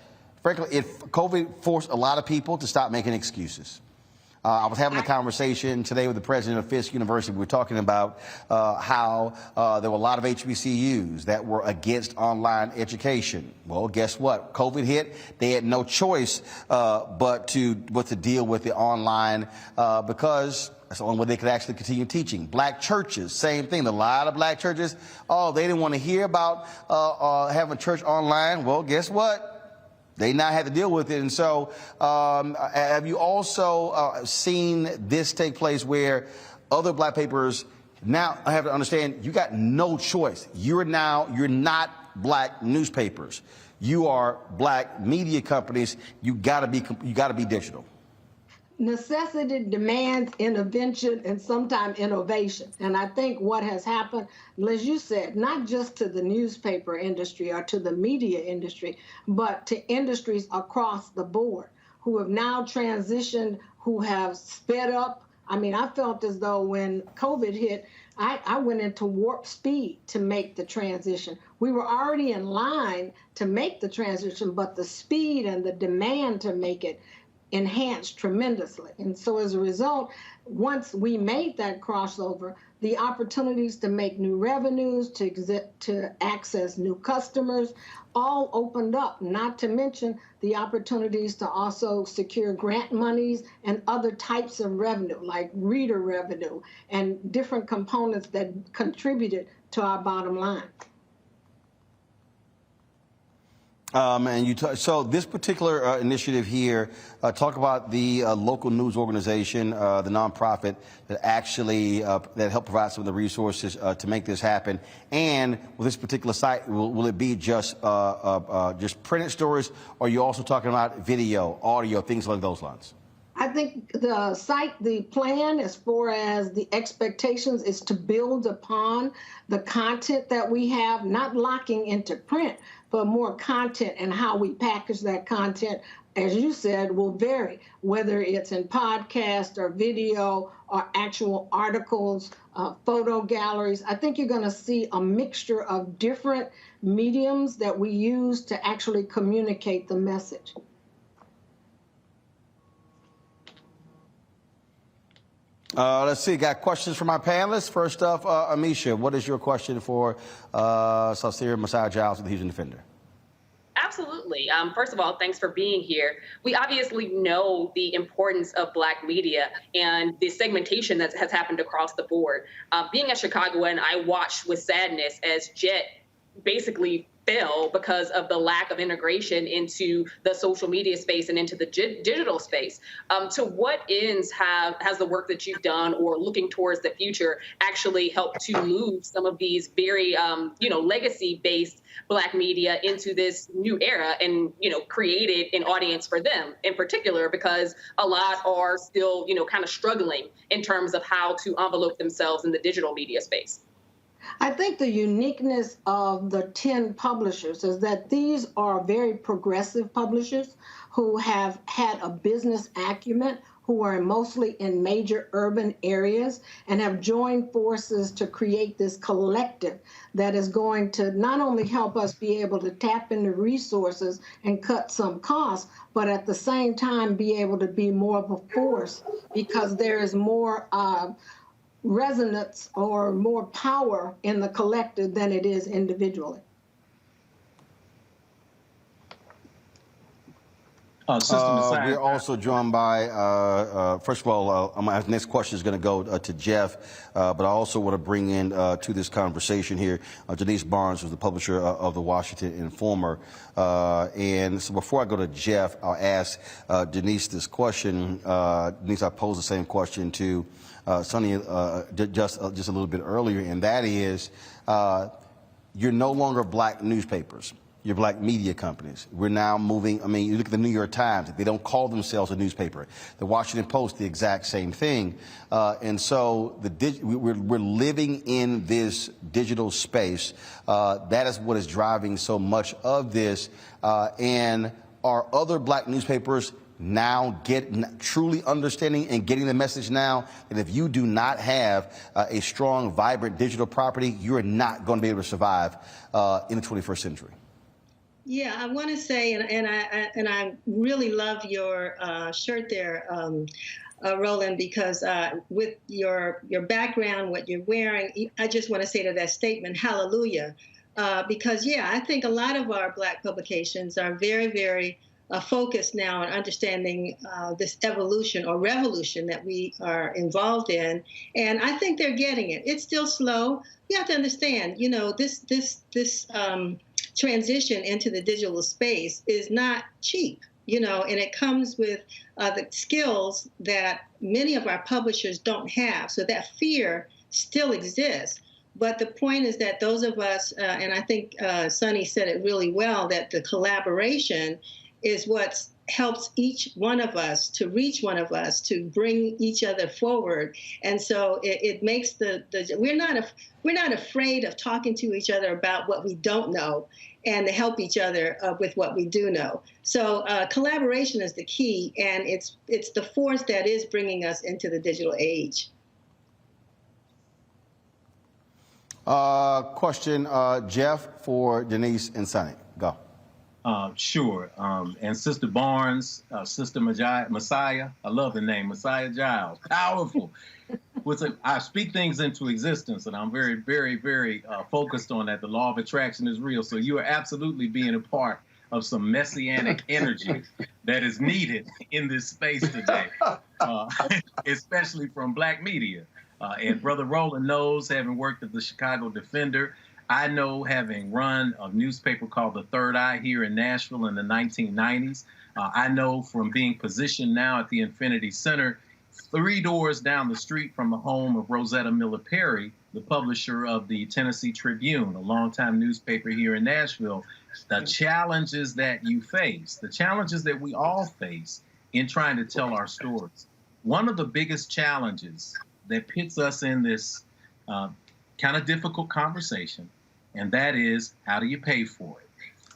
frankly, COVID forced a lot of people to stop making excuses. I was having a conversation today with the president of Fisk University. We were talking about how there were a lot of HBCUs that were against online education. Well, guess what? COVID hit. They had no choice but to deal with the online because that's the only way they could actually continue teaching. Black churches, same thing. A lot of black churches, they didn't want to hear about having church online. Well, guess what? They now had to deal with it. And so have you also seen this take place where other black papers now have to understand you got no choice. You're not black newspapers. You are black media companies. You gotta be digital. Necessity demands intervention and sometimes innovation. And I think what has happened, as you said, not just to the newspaper industry or to the media industry, but to industries across the board who have now transitioned, who have sped up. I mean, I felt as though when COVID hit, I went into warp speed to make the transition. We were already in line to make the transition, but the speed and the demand to make it enhanced tremendously. And so as a result, once we made that crossover, the opportunities to make new revenues, to access new customers, all opened up, not to mention the opportunities to also secure grant monies and other types of revenue, like reader revenue and different components that contributed to our bottom line. So this particular initiative here, talk about the local news organization, the nonprofit that actually that helped provide some of the resources to make this happen. And with this particular site, will it be just printed stories, or are you also talking about video, audio, things along those lines? I think the plan as far as the expectations is to build upon the content that we have, not locking into print, but more content, and how we package that content, as you said, will vary, whether it's in podcast or video or actual articles, photo galleries. I think you're going to see a mixture of different mediums that we use to actually communicate the message. Let's see, got questions from our panelists. First off, Amisha, what is your question for Saucere Messiah Giles of the Houston Defender? Absolutely. First of all, thanks for being here. We obviously know the importance of Black media and the segmentation that has happened across the board. Being a Chicagoan, I watched with sadness as Jet basically fell because of the lack of integration into the social media space and into the digital space. To what ends has the work that you've done or looking towards the future actually helped to move some of these very legacy-based Black media into this new era and created an audience for them in particular, because a lot are still kind of struggling in terms of how to envelope themselves in the digital media space? I think the uniqueness of the 10 publishers is that these are very progressive publishers who have had a business acumen, who are mostly in major urban areas, and have joined forces to create this collective that is going to not only help us be able to tap into resources and cut some costs, but at the same time be able to be more of a force, because there is more resonance or more power in the collective than it is individually. We're also joined by, first of all, my next question is going to go to Jeff, but I also want to bring in to this conversation here Denise Barnes, who's the publisher of the Washington Informer. And so before I go to Jeff, I'll ask Denise this question. Denise, I posed the same question to Sonny just a little bit earlier, and that is, you're no longer Black newspapers. You're Black media companies. We're now moving, you look at the New York Times, they don't call themselves a newspaper. The Washington Post, the exact same thing. And so we're living in this digital space. That is what is driving so much of this. And are other Black newspapers now truly understanding and getting the message now that if you do not have a strong, vibrant digital property, you're not going to be able to survive in the 21st century? Yeah, I want to say, and I really love your shirt there, Roland, because with your background, what you're wearing, I just want to say to that statement, hallelujah, because yeah, I think a lot of our Black publications are very, very focused now on understanding this evolution or revolution that we are involved in, and I think they're getting it. It's still slow. You have to understand, this transition into the digital space is not cheap, and it comes with the skills that many of our publishers don't have. So that fear still exists. But the point is that those of us, and I think Sonny said it really well, that the collaboration is what helps each one of us to reach one of us, to bring each other forward. And so it makes we're not afraid of talking to each other about what we don't know and to help each other with what we do know. So collaboration is the key, and it's the force that is bringing us into the digital age. Question, Jeff, for Denise and Sonny. Go. Sure. And Sister Barnes, Sister Messiah, I love the name, Messiah Giles, powerful. I speak things into existence, and I'm very, very, very focused on that. The law of attraction is real. So you are absolutely being a part of some messianic energy that is needed in this space today, especially from Black media. And Brother Roland knows, having worked at the Chicago Defender, I know, having run a newspaper called The Third Eye here in Nashville in the 1990s. I know from being positioned now at the Infinity Center, 3 doors down the street from the home of Rosetta Miller Perry, the publisher of the Tennessee Tribune, a longtime newspaper here in Nashville. The challenges that you face, the challenges that we all face in trying to tell our stories. One of the biggest challenges that puts us in this kind of difficult conversation, and that is, how do you pay for it?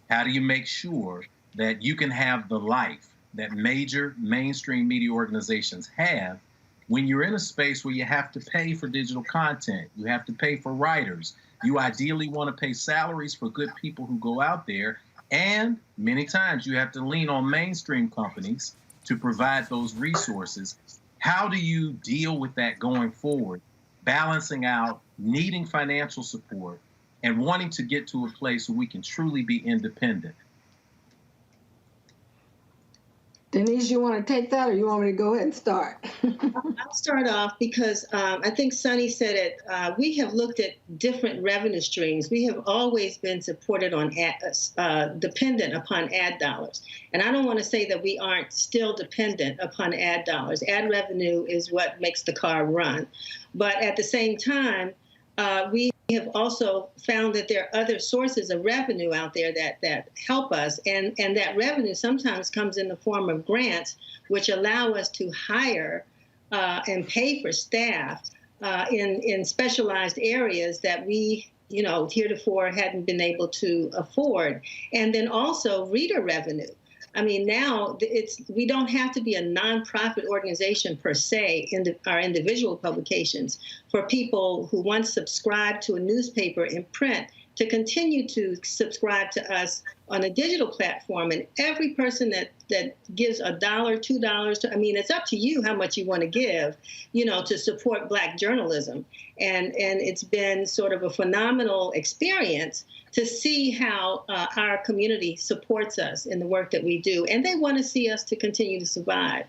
How do you make sure that you can have the life that major mainstream media organizations have when you're in a space where you have to pay for digital content, you have to pay for writers, you ideally want to pay salaries for good people who go out there, and many times you have to lean on mainstream companies to provide those resources. How do you deal with that going forward, balancing out needing financial support and wanting to get to a place where we can truly be independent? Denise, you want to take that, or you want me to go ahead and start? I'll start off because I think Sonny said it. We have looked at different revenue streams. We have always been supported on dependent upon ad dollars. And I don't want to say that we aren't still dependent upon ad dollars. Ad revenue is what makes the car run. But at the same time, we have also found that there are other sources of revenue out there that help us, and that revenue sometimes comes in the form of grants, which allow us to hire and pay for staff in specialized areas that we, heretofore hadn't been able to afford. And then also reader revenue. I mean, now we don't have to be a nonprofit organization per se in our individual publications for people who once subscribed to a newspaper in print to continue to subscribe to us on a digital platform. And every person that gives $1, $2, it's up to you how much you want to give, to support Black journalism. And it's been sort of a phenomenal experience to see how our community supports us in the work that we do. And they want to see us to continue to survive.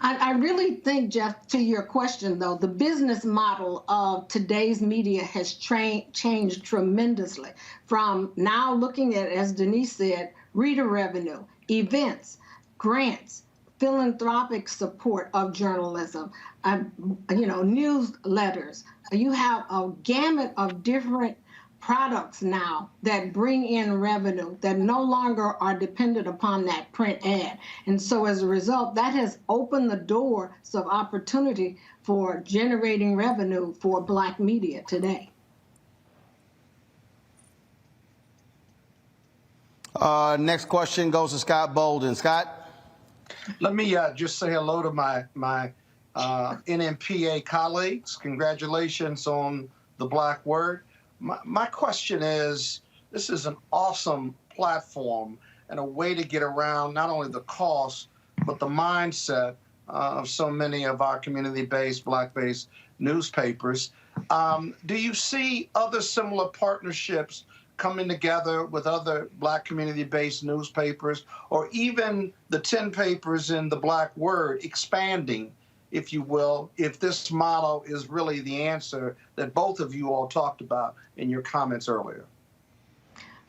I really think, Jeff, to your question, though, the business model of today's media has changed tremendously from now looking at, as Denise said, reader revenue, events, grants, philanthropic support of journalism, newsletters. You have a gamut of different products now that bring in revenue that no longer are dependent upon that print ad. And so as a result, that has opened the doors of opportunity for generating revenue for Black media today. Next question goes to Scott Bolden. Scott? Let me just say hello to my NMPA colleagues. Congratulations on the Black Word. My question is, this is an awesome platform and a way to get around not only the cost, but the mindset of so many of our community-based, Black-based newspapers. Do you see other similar partnerships coming together with other Black community-based newspapers, or even the 10 papers in the Black Word expanding, if you will, if this model is really the answer that both of you all talked about in your comments earlier?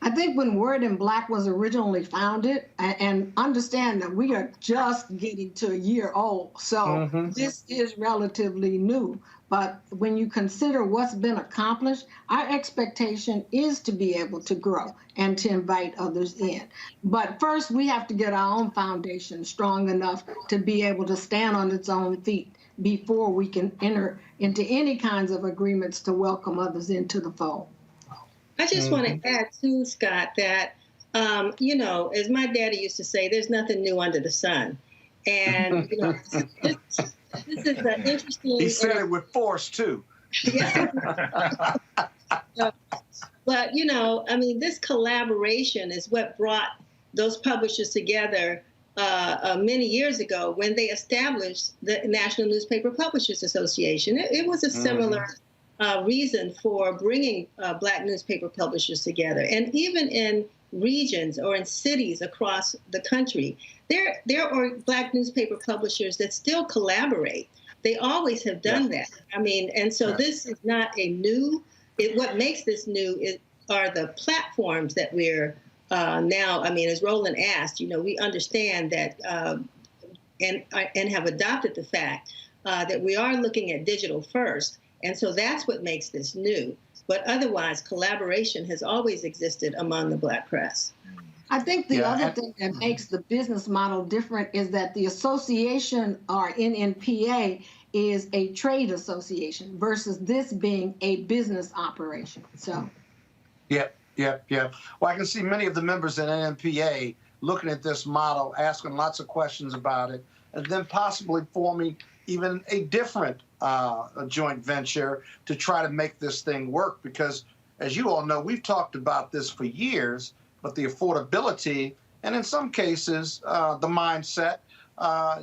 I think when Word in Black was originally founded, and understand that we are just getting to a year old, so this is relatively new. But when you consider what's been accomplished, our expectation is to be able to grow and to invite others in. But first, we have to get our own foundation strong enough to be able to stand on its own feet before we can enter into any kinds of agreements to welcome others into the fold. I just want to add too, Scott, that, as my daddy used to say, there's nothing new under the sun. And, this is an interesting... He said it with force, too. But, you know, I mean, this collaboration is what brought those publishers together many years ago when they established the National Newspaper Publishers Association. It was a similar reason for bringing Black newspaper publishers together. And even in regions or in cities across the country, there are Black newspaper publishers that still collaborate. They always have done that. I mean, and so this is not a new. What makes this new are the platforms that we're now. I mean, as Roland asked, you know, we understand that and have adopted the fact that we are looking at digital first, and so that's what makes this new. But otherwise, collaboration has always existed among the Black press. I think the other thing that makes the business model different is that the association, or NNPA, is a trade association versus this being a business operation. So. Yep. Well, I can see many of the members in NNPA looking at this model, asking lots of questions about it, and then possibly forming even a different joint venture to try to make this thing work. Because, as you all know, we've talked about this for years, but the affordability and in some cases the mindset,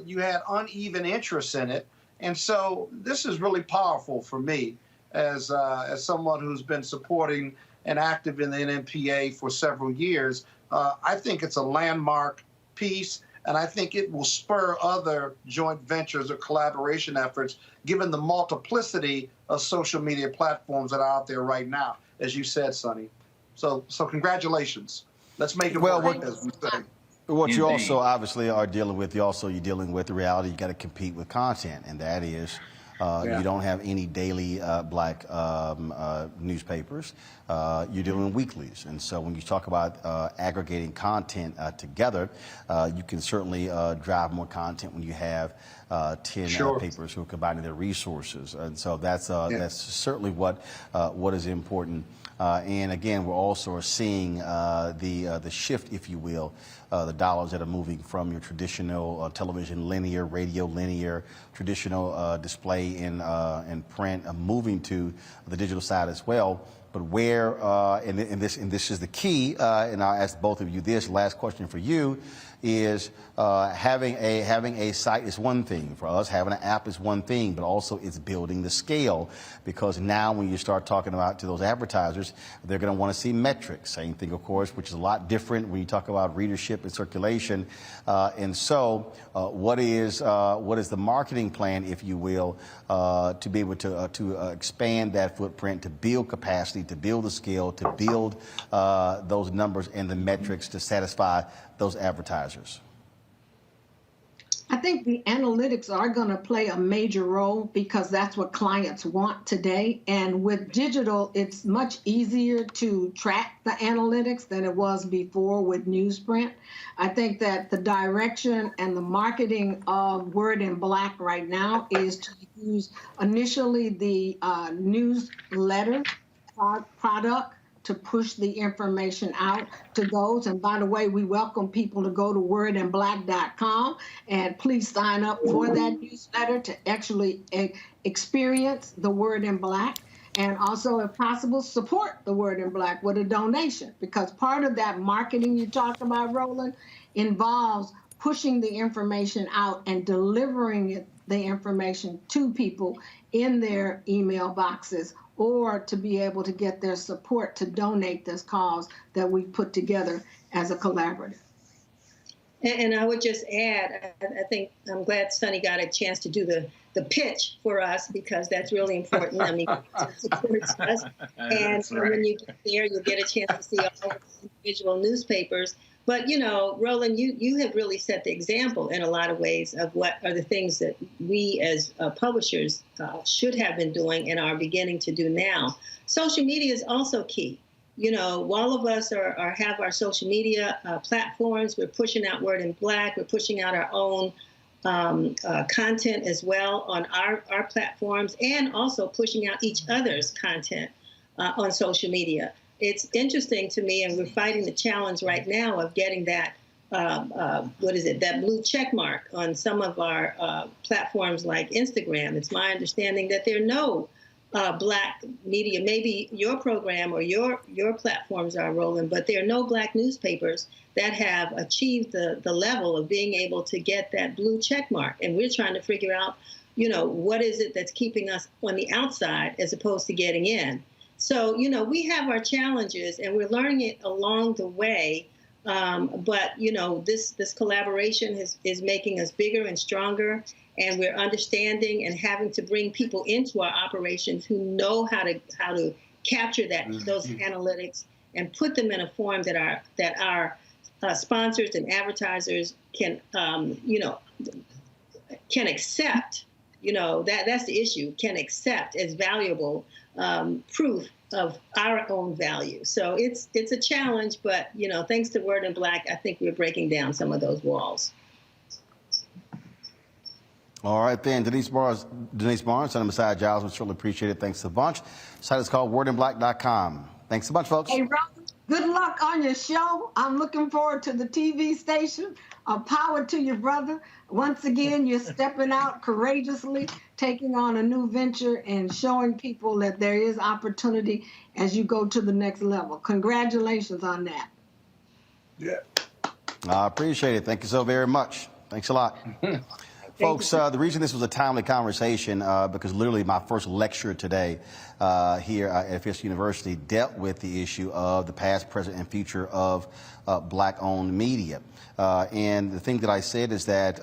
you had uneven interest in it. And so this is really powerful for me as someone who's been supporting and active in the NNPA for several years. I think it's a landmark piece, and I think it will spur other joint ventures or collaboration efforts, given the multiplicity of social media platforms that are out there right now, as you said, Sonny. So congratulations. Let's make it work, as we say. What you also obviously are dealing with, you're dealing with the reality you got to compete with content, and that is you don't have any daily Black newspapers. You're doing weeklies, and so when you talk about aggregating content together, you can certainly drive more content when you have 10 papers who are combining their resources, and so that's certainly what is important. And again, we're also seeing the shift, if you will, the dollars that are moving from your traditional television linear, radio linear, traditional display in print, moving to the digital side as well. But where, and this is the key, and I'll ask both of you this, last question for you, is having a site is one thing. For us, having an app is one thing, but also it's building the scale, because now when you start talking about to those advertisers, they're going to want to see metrics. Same thing, of course, which is a lot different when you talk about readership and circulation. And so what is the marketing plan, if you will, to be able to expand that footprint, to build capacity, to build the scale, to build those numbers and the metrics to satisfy those advertisers? I think the analytics are going to play a major role because that's what clients want today. And with digital, it's much easier to track the analytics than it was before with newsprint. I think that the direction and the marketing of Word in Black right now is to use initially the newsletter product to push the information out to those. And by the way, we welcome people to go to wordinblack.com and please sign up for that newsletter to actually experience the Word in Black. And also, if possible, support the Word in Black with a donation, because part of that marketing you talked about, Roland, involves pushing the information out and delivering the information to people in their email boxes, or to be able to get their support to donate this cause that we put together as a collaborative. And I would just add, I think I'm glad Sonny got a chance to do the pitch for us, because that's really important. I mean, it supports us. And when you get there, you'll get a chance to see all the individual newspapers. But, you know, Roland, you have really set the example in a lot of ways of what are the things that we as publishers should have been doing and are beginning to do now. Social media is also key. You know, all of us have our social media platforms. We're pushing out Word in Black. We're pushing out our own content as well on our platforms, and also pushing out each other's content on social media. It's interesting to me, and we're fighting the challenge right now of getting that, that blue check mark on some of our platforms like Instagram. It's my understanding that there are no Black media. Maybe your program or your platforms are rolling, but there are no Black newspapers that have achieved the level of being able to get that blue check mark. And we're trying to figure out, what is it that's keeping us on the outside as opposed to getting in. So, we have our challenges and we're learning it along the way. But this collaboration is making us bigger and stronger, and we're understanding and having to bring people into our operations who know how to capture those analytics and put them in a form that our sponsors and advertisers can accept. That's the issue. Can accept as valuable proof of our own value. So it's a challenge, but thanks to Word in Black, I think we're breaking down some of those walls. All right, then. Denise Barnes, Senator Messiah Giles, we certainly appreciate it. Thanks a bunch. The site is called wordinblack.com. Thanks a bunch, folks. Hey, Robert, good luck on your show. I'm looking forward to the TV station. Power to your brother. Once again, you're stepping out courageously, taking on a new venture and showing people that there is opportunity as you go to the next level. Congratulations on that. Yeah. I appreciate it. Thank you so very much. Thanks a lot. Folks, the reason this was a timely conversation, because literally my first lecture today here at Fisk University dealt with the issue of the past, present, and future of Black-owned media. And the thing that I said is that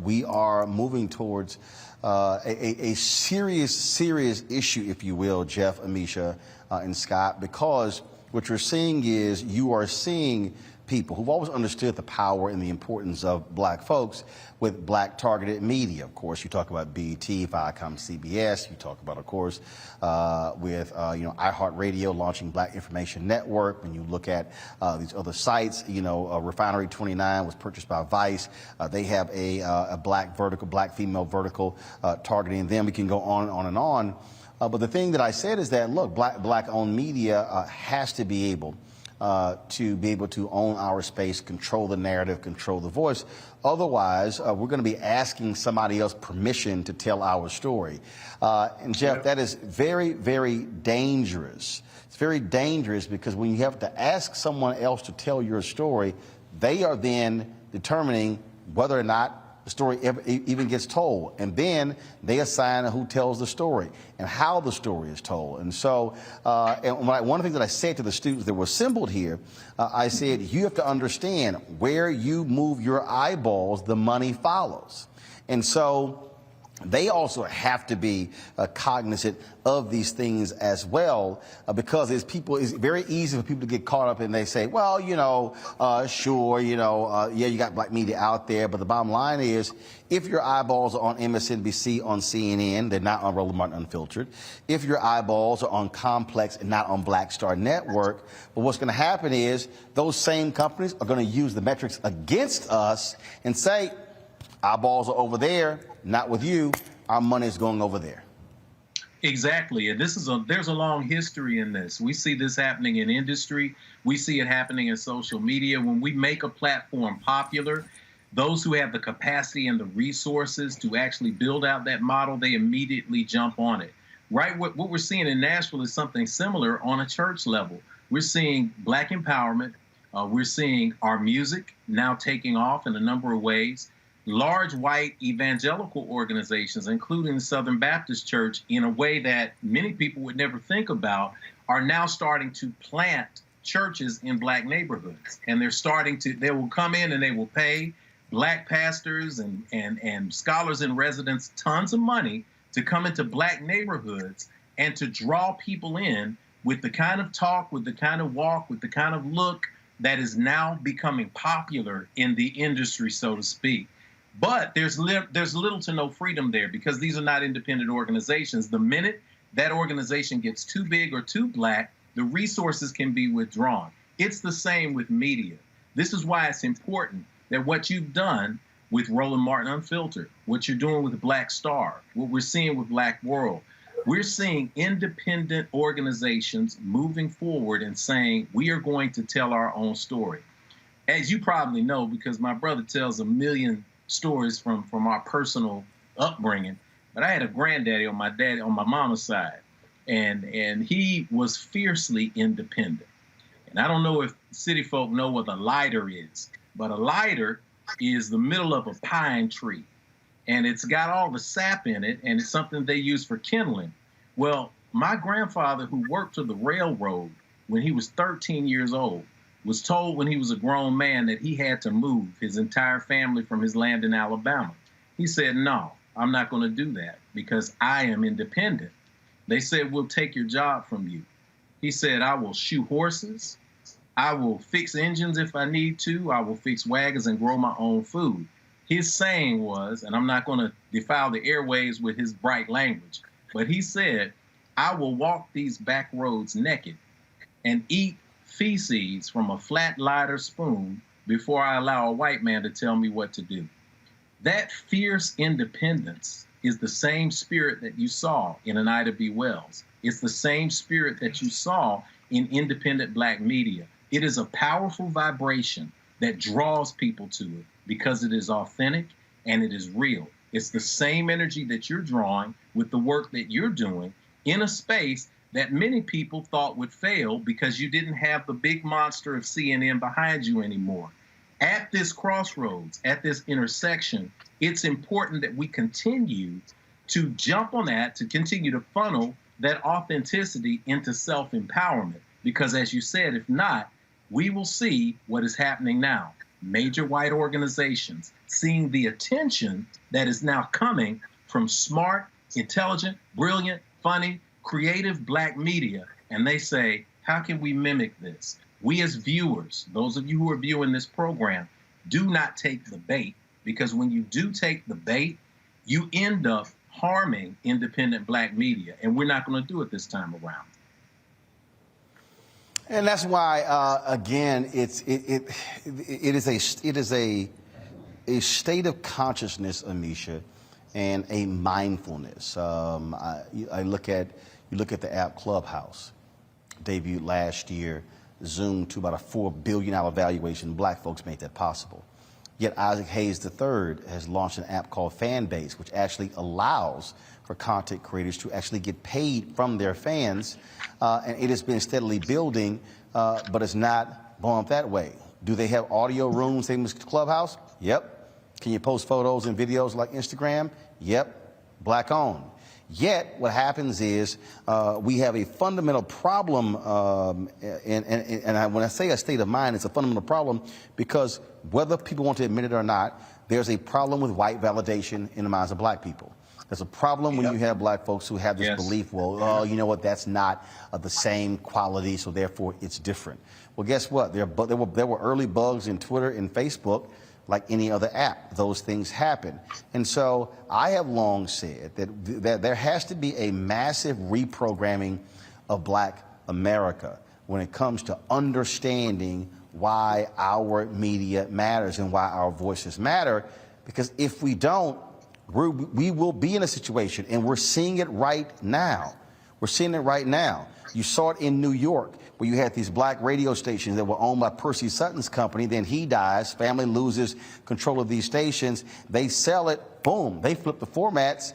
we are moving towards a serious issue, if you will, Jeff, Amisha, and Scott, because what you're seeing is you are seeing people who've always understood the power and the importance of Black folks with Black targeted media. Of course, you talk about BET, Viacom, CBS. You talk about, of course, with iHeartRadio launching Black Information Network. When you look at these other sites, Refinery 29 was purchased by Vice. They have a Black vertical, Black female vertical targeting them. We can go on and on and on. But the thing that I said is that, look, Black-owned media has to be able to own our space, control the narrative, control the voice. Otherwise, we're going to be asking somebody else permission to tell our story. And Jeff, that is very, very dangerous. It's very dangerous because when you have to ask someone else to tell your story, they are then determining whether or not the story even gets told. And then they assign who tells the story and how the story is told. And so one of the things that I said to the students that were assembled here, I said, you have to understand where you move your eyeballs, the money follows. And so they also have to be cognizant of these things as well, because it's very easy for people to get caught up and they say, well, sure, yeah, you got Black media out there, but the bottom line is, if your eyeballs are on MSNBC, on CNN, they're not on Roland Martin Unfiltered. If your eyeballs are on Complex and not on Black Star Network, but what's going to happen is those same companies are going to use the metrics against us and say, eyeballs are over there, not with you. Our money is going over there. Exactly. And there's a long history in this. We see this happening in industry. We see it happening in social media. When we make a platform popular, those who have the capacity and the resources to actually build out that model, they immediately jump on it. Right? What we're seeing in Nashville is something similar on a church level. We're seeing Black empowerment. We're seeing our music now taking off in a number of ways. Large white evangelical organizations, including the Southern Baptist Church, in a way that many people would never think about, are now starting to plant churches in Black neighborhoods. And they will come in and they will pay Black pastors and scholars in residence tons of money to come into Black neighborhoods and to draw people in with the kind of talk, with the kind of walk, with the kind of look that is now becoming popular in the industry, so to speak. But there's little to no freedom there, because these are not independent organizations. The minute that organization gets too big or too Black, the resources can be withdrawn. It's the same with media. This is why it's important that what you've done with Roland Martin Unfiltered, what you're doing with Black Star, what we're seeing with Black World, we're seeing independent organizations moving forward and saying, we are going to tell our own story. As you probably know, because my brother tells a million stories from our personal upbringing, but I had a granddaddy on my mama's side and he was fiercely independent. And I don't know if city folk know what a lighter is, but a lighter is the middle of a pine tree, and it's got all the sap in it, and it's something they use for kindling. Well, my grandfather, who worked for the railroad when he was 13 years old, was told when he was a grown man that he had to move his entire family from his land in Alabama. He said, no, I'm not going to do that because I am independent. They said, we'll take your job from you. He said, I will shoe horses. I will fix engines if I need to. I will fix wagons and grow my own food. His saying was, and I'm not going to defile the airwaves with his bright language, but he said, I will walk these back roads naked and eat feces from a flat lighter spoon before I allow a white man to tell me what to do. That fierce independence is the same spirit that you saw in an Ida B. Wells. It's the same spirit that you saw in independent Black media. It is a powerful vibration that draws people to it because it is authentic and it is real. It's the same energy that you're drawing with the work that you're doing in a space that many people thought would fail because you didn't have the big monster of CNN behind you anymore. At this crossroads, at this intersection, it's important that we continue to jump on that, to continue to funnel that authenticity into self-empowerment. Because as you said, if not, we will see what is happening now. Major white organizations seeing the attention that is now coming from smart, intelligent, brilliant, funny, creative Black media, and they say, how can we mimic this? We as viewers, those of you who are viewing this program, do not take the bait, because when you do take the bait, you end up harming independent Black media, and we're not going to do it this time around. And that's why, again, it is a state of consciousness, Amisha, and a mindfulness. You look at the app Clubhouse, debuted last year, zoomed to about a $4 billion valuation. Black folks made that possible. Yet Isaac Hayes III has launched an app called Fanbase, which actually allows for content creators to actually get paid from their fans. And it has been steadily building, but it's not blowing up that way. Do they have audio rooms, same as Clubhouse? Yep. Can you post photos and videos like Instagram? Yep. Black owned. Yet what happens is we have a fundamental problem, and when I say a state of mind, it's a fundamental problem because whether people want to admit it or not, there's a problem with white validation in the minds of Black people. There's a problem when you have Black folks who have this belief, well, oh, you know what, that's not the same quality, so therefore it's different. Well, guess what? There were early bugs in Twitter and Facebook. Like any other app, those things happen. And so I have long said that there has to be a massive reprogramming of Black America when it comes to understanding why our media matters and why our voices matter. Because if we don't, we will be in a situation, and we're seeing it right now. We're seeing it right now. You saw it in New York, where you had these Black radio stations that were owned by Percy Sutton's company. Then he dies, family loses control of these stations. They sell it, boom, they flip the formats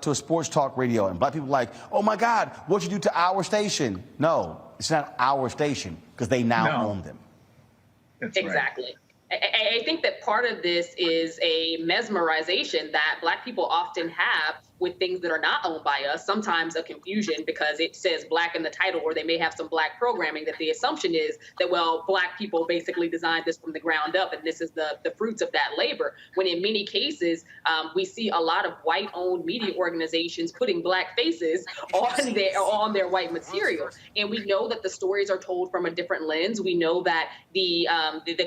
to a sports talk radio. And Black people are like, oh my God, what'd you do to our station? No, it's not our station, because they now own them. That's exactly. Right. I think that part of this is a mesmerization that Black people often have with things that are not owned by us, sometimes a confusion because it says Black in the title, or they may have some Black programming, that the assumption is that, well, Black people basically designed this from the ground up and this is the fruits of that labor. When in many cases, we see a lot of white-owned media organizations putting Black faces on their white material. And we know that the stories are told from a different lens. We know that the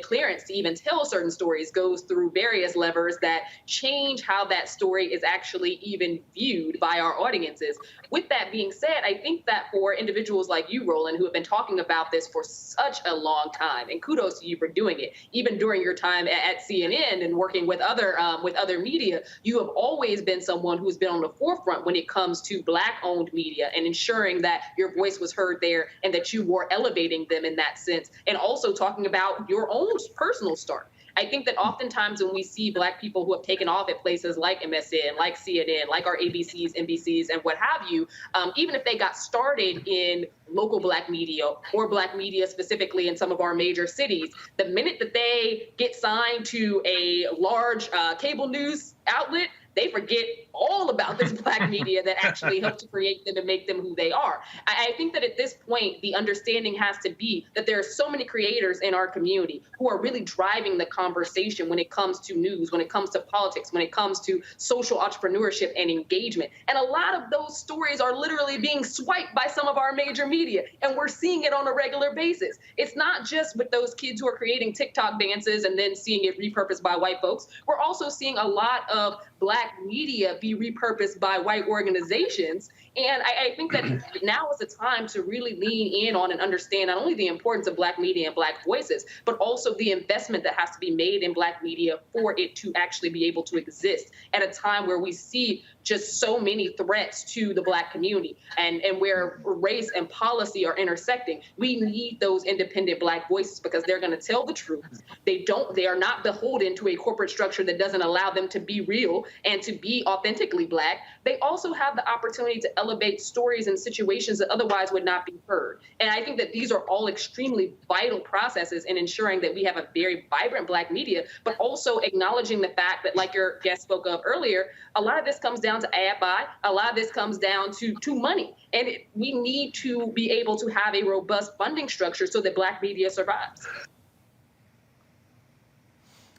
clearance to even tell certain stories goes through various levers that change how that story is actually even viewed by our audiences. With that being said, I think that for individuals like you, Roland, who have been talking about this for such a long time, and kudos to you for doing it, even during your time at CNN and working with other media, you have always been someone who's been on the forefront when it comes to Black-owned media and ensuring that your voice was heard there and that you were elevating them in that sense, and also talking about your own personal start. I think that oftentimes when we see Black people who have taken off at places like MSN, like CNN, like our ABCs, NBCs, and what have you, even if they got started in local Black media or Black media specifically in some of our major cities, the minute that they get signed to a large cable news outlet, they forget all about this Black media that actually helped to create them and make them who they are. I think that at this point, the understanding has to be that there are so many creators in our community who are really driving the conversation when it comes to news, when it comes to politics, when it comes to social entrepreneurship and engagement. And a lot of those stories are literally being swiped by some of our major media, and we're seeing it on a regular basis. It's not just with those kids who are creating TikTok dances and then seeing it repurposed by white folks. We're also seeing a lot of Black media be repurposed by white organizations. And I think that now is the time to really lean in on and understand not only the importance of Black media and Black voices, but also the investment that has to be made in Black media for it to actually be able to exist at a time where we see just so many threats to the Black community and where race and policy are intersecting. We need those independent Black voices because they're going to tell the truth. They are not beholden to a corporate structure that doesn't allow them to be real and to be authentically Black. They also have the opportunity to elevate stories and situations that otherwise would not be heard. And I think that these are all extremely vital processes in ensuring that we have a very vibrant Black media, but also acknowledging the fact that, like your guest spoke of earlier, a lot of this comes down to ad buy. A lot of this comes down to money. And we need to be able to have a robust funding structure so that Black media survives.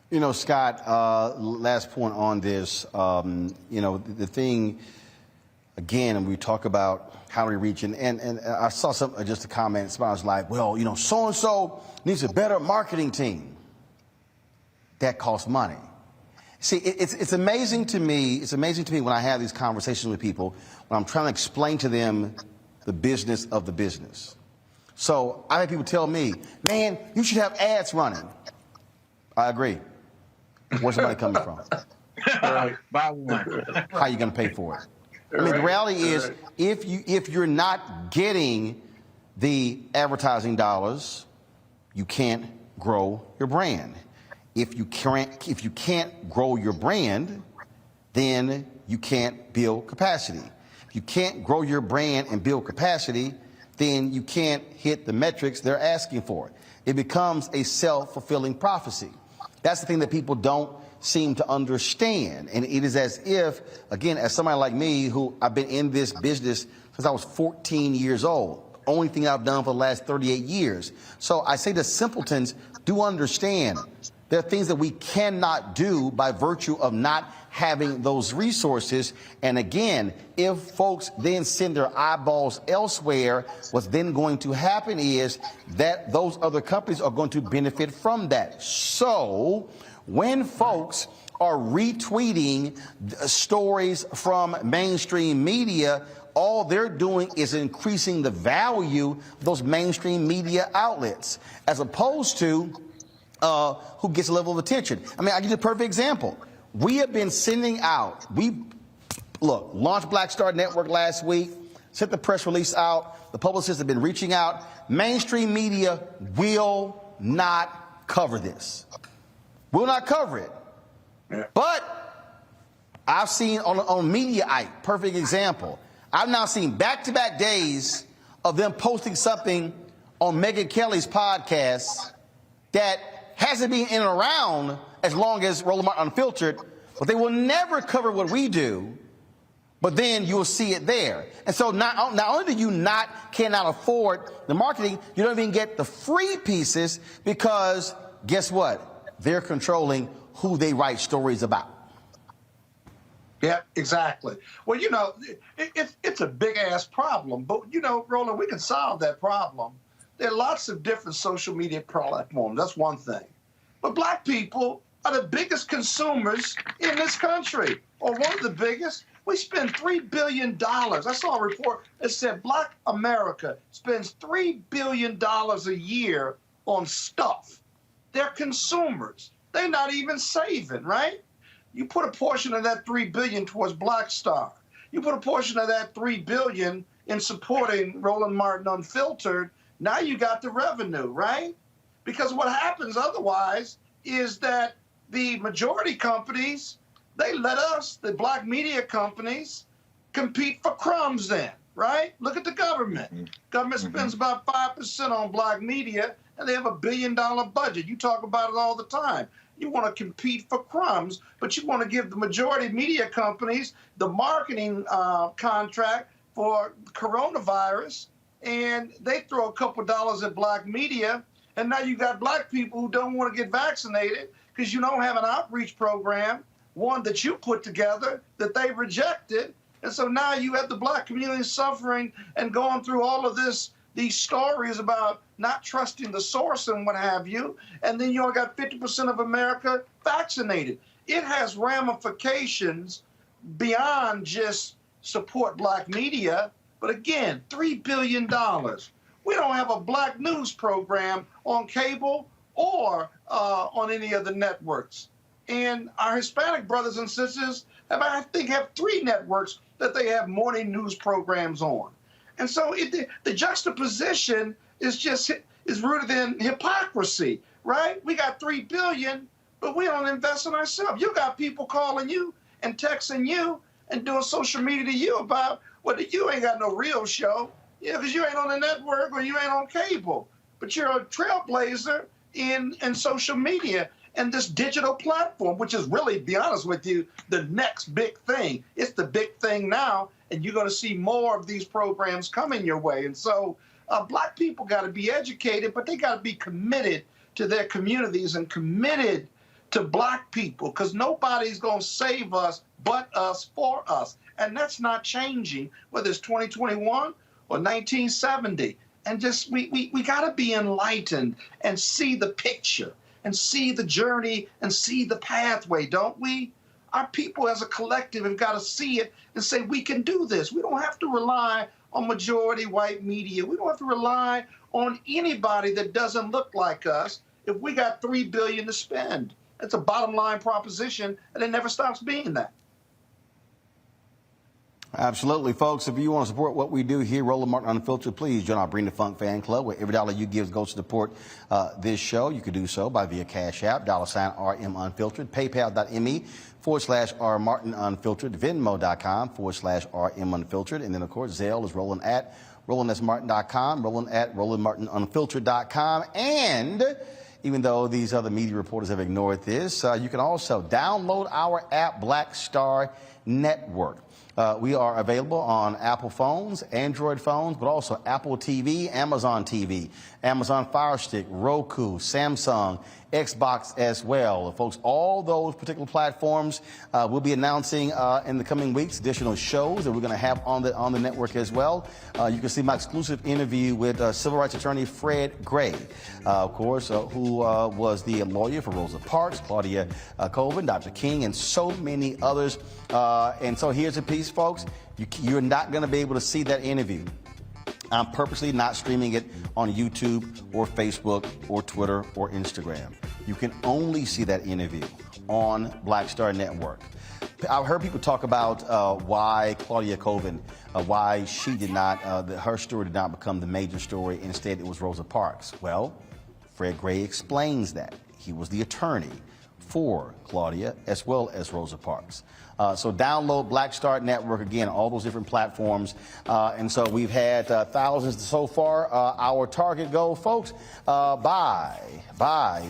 You know, Scott, last point on this, you know, the thing, again, and we talk about how we reach, and I saw just a comment, somebody was like, well, you know, so-and-so needs a better marketing team. That costs money. See, it's amazing to me, when I have these conversations with people, when I'm trying to explain to them the business of the business. So I have people tell me, man, you should have ads running. I agree. Where's the money coming from? Buy one. How are you going to pay for it? I mean, the reality is, if you're not getting the advertising dollars, you can't grow your brand. If you can't grow your brand, then you can't build capacity. If you can't grow your brand and build capacity, then you can't hit the metrics they're asking for. It becomes a self-fulfilling prophecy. That's the thing that people don't seem to understand. And it is as if, again, as somebody like me, who I've been in this business since I was 14 years old, only thing I've done for the last 38 years. So I say the simpletons do understand there are things that we cannot do by virtue of not having those resources. And again, if folks then send their eyeballs elsewhere, what's then going to happen is that those other companies are going to benefit from that. So when folks are retweeting stories from mainstream media, all they're doing is increasing the value of those mainstream media outlets, as opposed to who gets a level of attention. I mean, I'll give you a perfect example. We have been sending out, launched Black Star Network last week, sent the press release out, the publicists have been reaching out. Mainstream media will not cover this. Will not cover it. Yeah. But I've seen on Mediaite, perfect example, I've now seen back-to-back days of them posting something on Megyn Kelly's podcast that hasn't been in and around as long as Roland Martin Unfiltered, but they will never cover what we do, but then you will see it there. And so not only do you cannot afford the marketing, you don't even get the free pieces because guess what? They're controlling who they write stories about. Yeah, exactly. Well, you know, it's a big-ass problem, but, you know, Roland, we can solve that problem. There are lots of different social media platforms. That's one thing. But Black people are the biggest consumers in this country, or one of the biggest. We spend $3 billion. I saw a report that said Black America spends $3 billion a year on stuff. They're consumers. They're not even saving, right? You put a portion of that $3 billion towards Black Star. You put a portion of that $3 billion in supporting Roland Martin Unfiltered. Now you got the revenue, right? Because what happens otherwise is that the majority companies, they let us, the black media companies, compete for crumbs then, right? Look at the government. Government spends about 5% on black media, and they have $1 billion budget. You talk about it all the time. You want to compete for crumbs, but you want to give the majority media companies the marketing contract for coronavirus, and they throw a couple dollars at black media, and now you got black people who don't want to get vaccinated because you don't have an outreach program, one that you put together that they rejected. And so now you have the black community suffering and going through all of these stories about not trusting the source and what have you. And then you only got 50% of America vaccinated. It has ramifications beyond just support black media. But again, $3 billion. We don't have a black news program on cable or on any of the networks. And our Hispanic brothers and sisters I think have 3 networks that they have morning news programs on. And so the juxtaposition is rooted in hypocrisy, right? We got $3 billion, but we don't invest in ourselves. You got people calling you and texting you and doing social media to you about, well, you ain't got no real show, because you ain't on the network or you ain't on cable, but you're a trailblazer in social media and this digital platform, which is really, to be honest with you, the next big thing. It's the big thing now, and you're going to see more of these programs coming your way. And so black people got to be educated, but they got to be committed to their communities and committed to black people, because nobody's going to save us but us for us. And that's not changing, whether it's 2021 or 1970. And just we got to be enlightened and see the picture and see the journey and see the pathway, don't we? Our people as a collective have got to see it and say, we can do this. We don't have to rely on majority white media. We don't have to rely on anybody that doesn't look like us if we got $3 billion to spend. It's a bottom line proposition, and it never stops being that. Absolutely, folks. If you want to support what we do here, Roland Martin Unfiltered, please join our Bring the Funk fan club, where every dollar you give goes to support this show. You can do so via Cash App, $RM Unfiltered, PayPal.me/R Martin Unfiltered, Venmo.com/RM Unfiltered, and then of course Zelle is Roland@RolandSMartin.com, Roland@RolandMartinUnfiltered.com, and even though these other media reporters have ignored this, you can also download our app, Black Star Network. We are available on Apple phones, Android phones, but also Apple TV, Amazon Fire Stick, Roku, Samsung, Xbox as well. Folks, all those particular platforms we'll be announcing in the coming weeks, additional shows that we're going to have on the network as well. You can see my exclusive interview with civil rights attorney Fred Gray, of course, who was the lawyer for Rosa Parks, Claudia Colvin, Dr. King, and so many others. And so here's a piece, folks. You're not going to be able to see that interview. I'm purposely not streaming it on YouTube or Facebook or Twitter or Instagram. You can only see that interview on Black Star Network. I've heard people talk about why Claudia Colvin, why she did not, her story did not become the major story. Instead, it was Rosa Parks. Well, Fred Gray explains that. He was the attorney for Claudia as well as Rosa Parks. So download Black Star Network, again, all those different platforms. And so we've had thousands so far. Our target goal, folks, by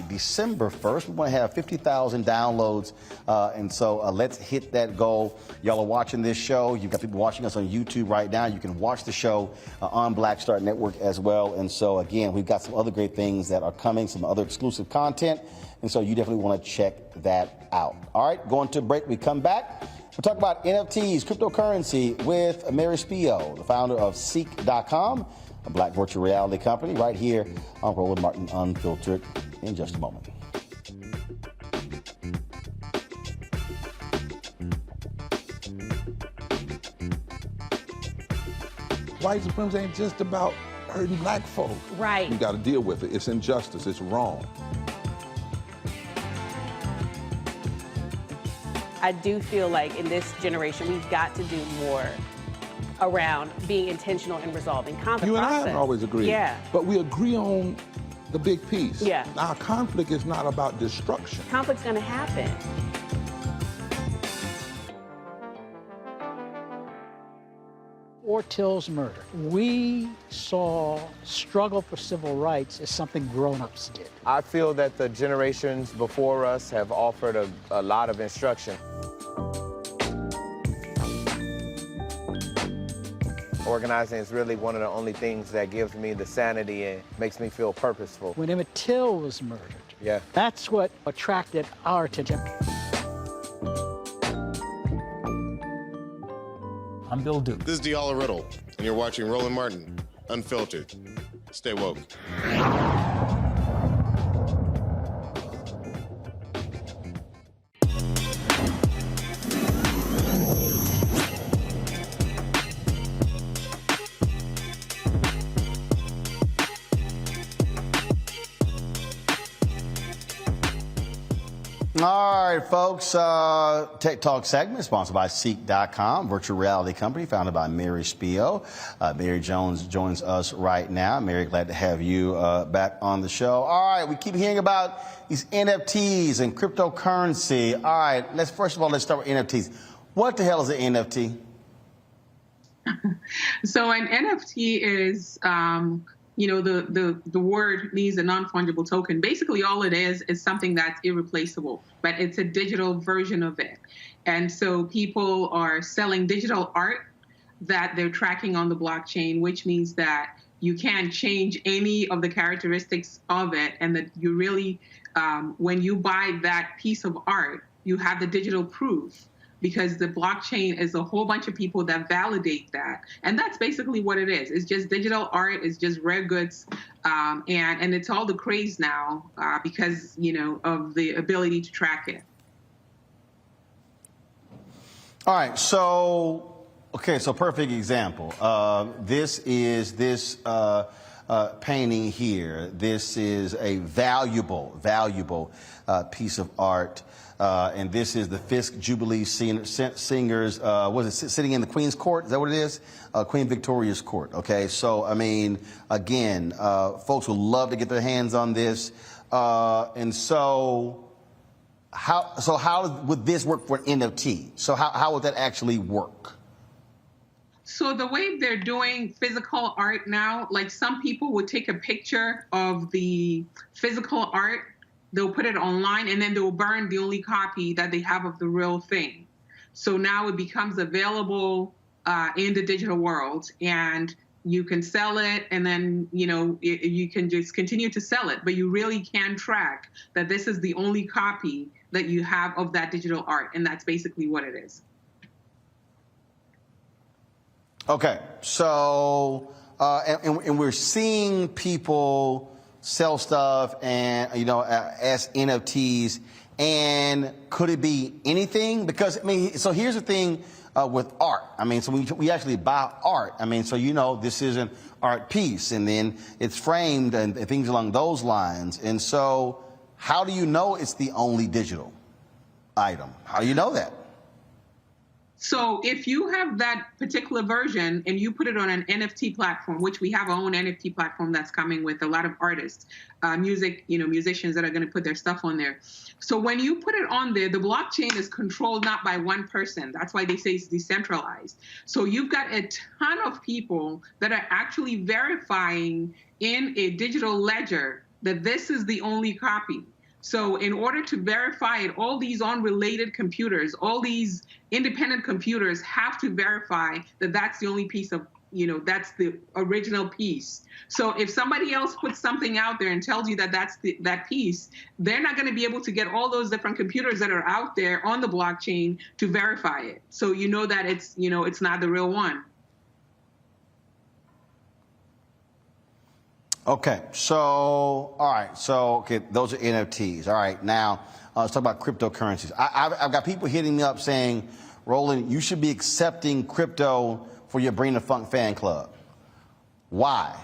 December 1st, we want to have 50,000 downloads. And so let's hit that goal. Y'all are watching this show. You've got people watching us on YouTube right now. You can watch the show on Black Star Network as well. And so, again, we've got some other great things that are coming, some other exclusive content. And so you definitely want to check that out. All right, going to a break. We come back. We'll talk about NFTs, cryptocurrency, with Mary Spio, the founder of CEEK.com, a black virtual reality company, right here on Roland Martin Unfiltered in just a moment. White supremacy ain't just about hurting black folk. Right. You got to deal with it. It's injustice. It's wrong. I do feel like in this generation, we've got to do more around being intentional in resolving conflict. You and I process. have always agreed. Yeah. But we agree on the big piece. Yeah. Now, conflict is not about destruction. Conflict's going to happen. Till's murder, we saw struggle for civil rights as something grown-ups did. I feel that the generations before us have offered a lot of instruction. Organizing is really one of the only things that gives me the sanity and makes me feel purposeful. When Emmett Till was murdered, yeah, that's what attracted our attention. I'm Bill Duke. This is Diala Riddle, and you're watching Roland Martin, Unfiltered. Stay woke. All right, folks, Tech Talk segment sponsored by CEEK.com, virtual reality company founded by Mary Spio. Mary Jones joins us right now. Mary, glad to have you back on the show. All right, we keep hearing about these NFTs and cryptocurrency. All right, first of all, let's start with NFTs. What the hell is an NFT? So an NFT is, the word means a non-fungible token. Basically, all it is something that's irreplaceable, but it's a digital version of it. And so people are selling digital art that they're tracking on the blockchain, which means that you can't change any of the characteristics of it, and that you really, when you buy that piece of art, you have the digital proof, because the blockchain is a whole bunch of people that validate that. And that's basically what it is. It's just digital art. It's just rare goods. And it's all the craze now because, of the ability to track it. All right. So perfect example. This painting here. This is a valuable piece of art. And this is the Fisk Jubilee Singers, sitting in the Queen's Court? Is that what it is? Queen Victoria's Court. Okay, so, again, folks would love to get their hands on this. And so how would this work for an NFT? So how would that actually work? So the way they're doing physical art now, like some people would take a picture of the physical art, they'll put it online, and then they'll burn the only copy that they have of the real thing. So now it becomes available in the digital world, and you can sell it, and then you can just continue to sell it. But you really can track that this is the only copy that you have of that digital art, and that's basically what it is. Okay, so and we're seeing people sell stuff and as NFTs, and could it be anything? Because so here's the thing with art. So we actually buy art. So this is an art piece, and then it's framed and things along those lines. And so how do you know it's the only digital item? How do you know that? So if you have that particular version and you put it on an NFT platform, which we have our own NFT platform that's coming with a lot of artists, musicians that are going to put their stuff on there. So when you put it on there, the blockchain is controlled not by one person. That's why they say it's decentralized. So you've got a ton of people that are actually verifying in a digital ledger that this is the only copy. So in order to verify it, all these unrelated computers, all these independent computers have to verify that that's the only piece of, that's the original piece. So if somebody else puts something out there and tells you that that's that piece, they're not going to be able to get all those different computers that are out there on the blockchain to verify it. So that it's, it's not the real one. Okay, so, all right, so, those are NFTs. All right, now, let's talk about cryptocurrencies. I've got people hitting me up saying, Roland, you should be accepting crypto for your Bring the Funk fan club. Why?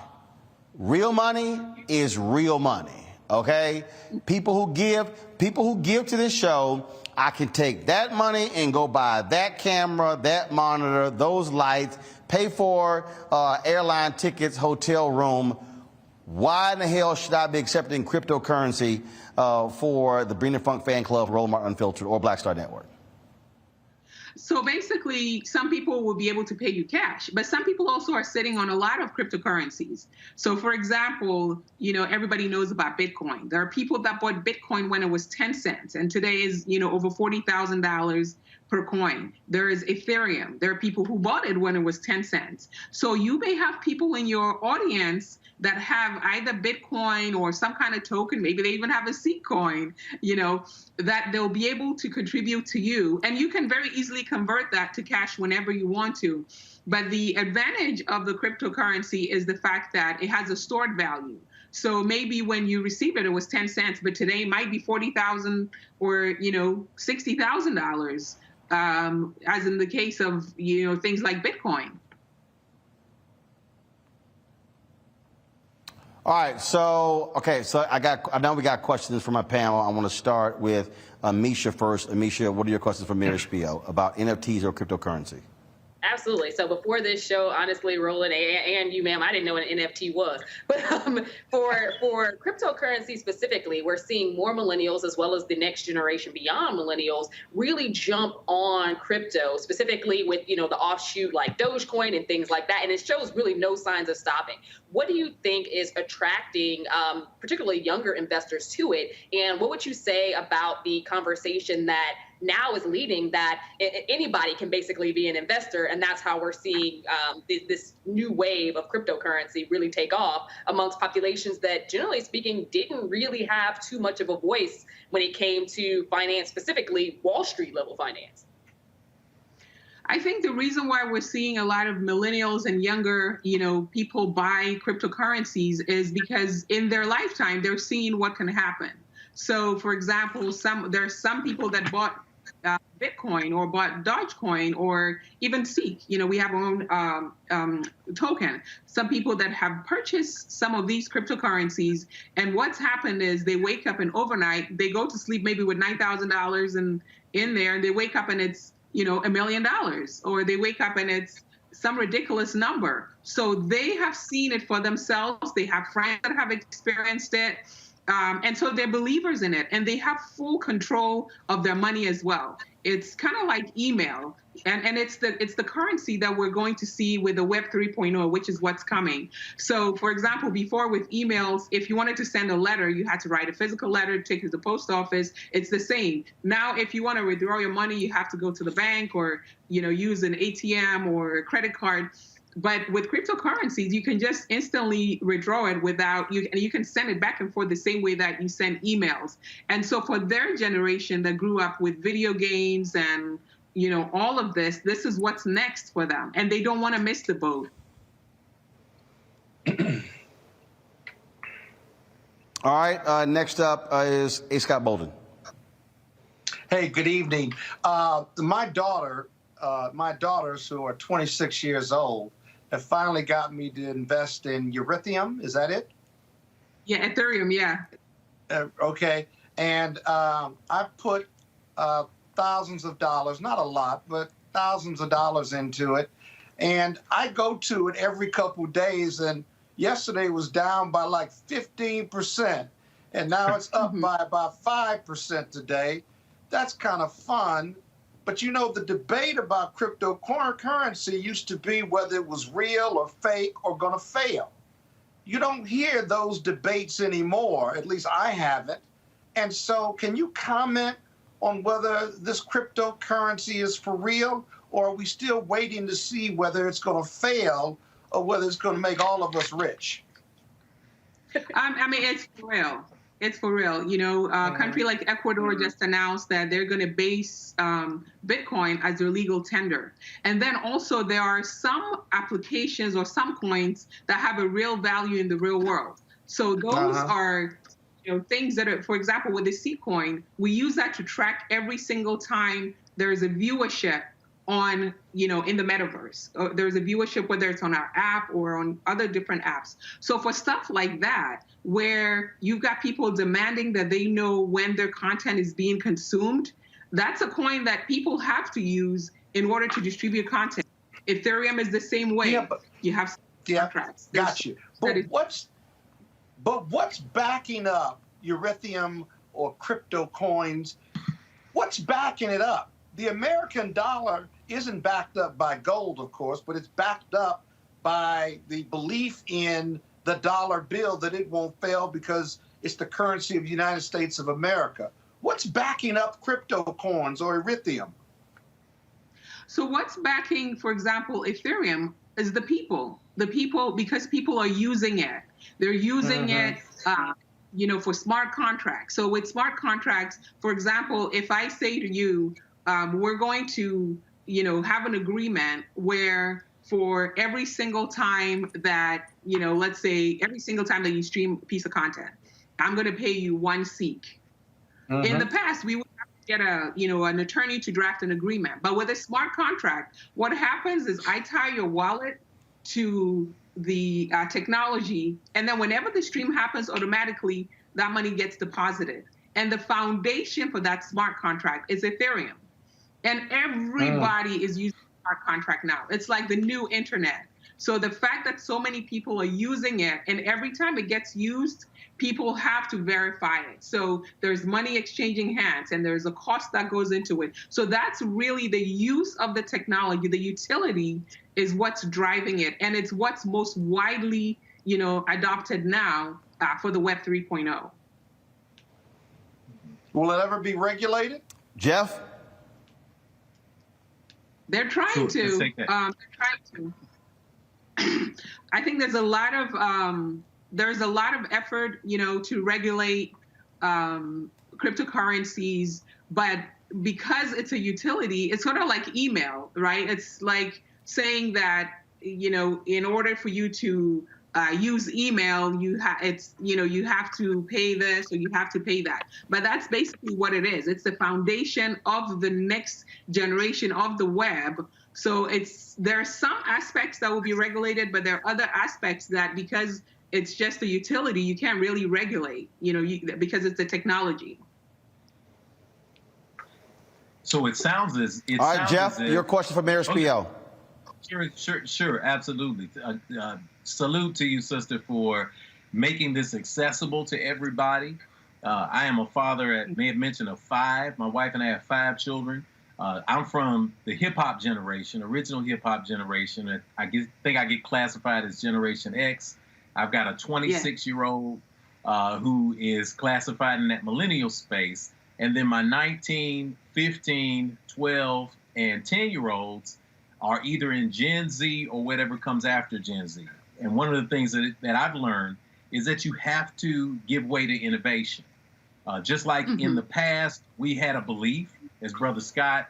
Real money is real money, okay? People who give to this show, I can take that money and go buy that camera, that monitor, those lights, pay for airline tickets, hotel room, Why in the hell should I be accepting cryptocurrency for the Breen and Funk Fan Club, Roland Martin Unfiltered, or Black Star Network? So basically, some people will be able to pay you cash, but some people also are sitting on a lot of cryptocurrencies. So for example, everybody knows about Bitcoin. There are people that bought Bitcoin when it was 10 cents, and today is, over $40,000 per coin. There is Ethereum. There are people who bought it when it was 10 cents. So you may have people in your audience that have either Bitcoin or some kind of token, maybe they even have a CEEK coin, that they'll be able to contribute to you. And you can very easily convert that to cash whenever you want to. But the advantage of the cryptocurrency is the fact that it has a stored value. So maybe when you receive it, it was 10 cents, but today it might be $40,000 or, $60,000, as in the case of, things like Bitcoin. All right, so I know we got questions from my panel. I want to start with Amisha first. Amisha, what are your questions for Mary Spio about NFTs or cryptocurrency? Absolutely. So before this show, honestly, Roland and you, ma'am, I didn't know what an NFT was. But for cryptocurrency specifically, we're seeing more millennials as well as the next generation beyond millennials really jump on crypto, specifically with, the offshoot like Dogecoin and things like that. And it shows really no signs of stopping. What do you think is attracting particularly younger investors to it? And what would you say about the conversation that now is leading that anybody can basically be an investor, and that's how we're seeing this new wave of cryptocurrency really take off amongst populations that, generally speaking, didn't really have too much of a voice when it came to finance, specifically Wall Street level finance? I think the reason why we're seeing a lot of millennials and younger, people buy cryptocurrencies is because in their lifetime, they're seeing what can happen. So, for example, there's some people that bought Bitcoin or bought Dogecoin or even CEEK. We have our own token. Some people that have purchased some of these cryptocurrencies, and what's happened is they wake up and overnight, they go to sleep maybe with $9,000 in there, and they wake up and it's, $1 million, or they wake up and it's some ridiculous number. So they have seen it for themselves. They have friends that have experienced it. And so they're believers in it, and they have full control of their money as well. It's kind of like email, and it's the currency that we're going to see with the Web 3.0, which is what's coming. So, for example, before with emails, if you wanted to send a letter, you had to write a physical letter, take it to the post office. It's the same. Now, if you want to withdraw your money, you have to go to the bank or use an ATM or a credit card. But with cryptocurrencies, you can just instantly withdraw it and you can send it back and forth the same way that you send emails. And so for their generation that grew up with video games and, all of this is what's next for them. And they don't want to miss the boat. All right, next up is A. Scott Bolden. Hey, good evening. My daughters, who are 26 years old, have finally got me to invest in Ethereum. Is that it? Yeah, Ethereum, yeah. Okay. And I put thousands of dollars, not a lot, but thousands of dollars into it. And I go to it every couple of days, and yesterday was down by like 15%. And now it's up by about 5% today. That's kind of fun. But the debate about cryptocurrency used to be whether it was real or fake or going to fail. You don't hear those debates anymore, at least I haven't. And so can you comment on whether this cryptocurrency is for real, or are we still waiting to see whether it's going to fail or whether it's going to make all of us rich? It's for real. It's for real. A country like Ecuador just announced that they're going to base Bitcoin as their legal tender. And then also there are some applications or some coins that have a real value in the real world. So those are things that are, for example, with the CEEK coin, we use that to track every single time there is a viewership on, in the metaverse. There's a viewership, whether it's on our app or on other different apps. So for stuff like that, where you've got people demanding that they know when their content is being consumed, that's a coin that people have to use in order to distribute content. Ethereum is the same way. Yeah, but, you have contracts. Got you. But But what's backing up Ethereum or crypto coins? What's backing it up? The American dollar isn't backed up by gold, of course, but it's backed up by the belief in the dollar bill that it won't fail because it's the currency of the United States of America. What's backing up crypto coins or Ethereum? So what's backing, for example, Ethereum is the people. The people, because people are using it. They're using it, for smart contracts. So with smart contracts, for example, if I say to you, we're going to, have an agreement where for every single time that, let's say every single time that you stream a piece of content, I'm going to pay you 1 CEEK. In the past, we would have to get an attorney to draft an agreement. But with a smart contract, what happens is I tie your wallet to the technology, and then whenever the stream happens, automatically that money gets deposited. And the foundation for that smart contract is Ethereum. And everybody is using smart contract now. It's like the new internet. So the fact that so many people are using it, and every time it gets used, people have to verify it. So there's money exchanging hands, and there's a cost that goes into it. So that's really the use of the technology. The utility is what's driving it, and it's what's most widely, adopted now for the Web 3.0. Will it ever be regulated? Jeff? They're trying to. I think there's a lot of effort, to regulate cryptocurrencies, but because it's a utility, it's sort of like email, right? It's like saying that, in order for you to use email, you have to pay this or you have to pay that. But that's basically what it is. It's the foundation of the next generation of the web. So there are some aspects that will be regulated, but there are other aspects that, because it's just a utility, you can't really regulate, because it's a technology. So it sounds as it. All right, Jeff, your question for Mayor Spiel. Sure, absolutely. Salute to you, sister, for making this accessible to everybody. I am a father, may have mentioned, of 5. My wife and I have 5 children. I'm from the hip-hop generation, original hip-hop generation. I think I get classified as Generation X. I've got a 26-year-old who is classified in that millennial space. And then my 19, 15, 12, and 10-year-olds are either in Gen Z or whatever comes after Gen Z. And one of the things that I've learned is that you have to give way to innovation. Just like in the past, we had a belief, as Brother Scott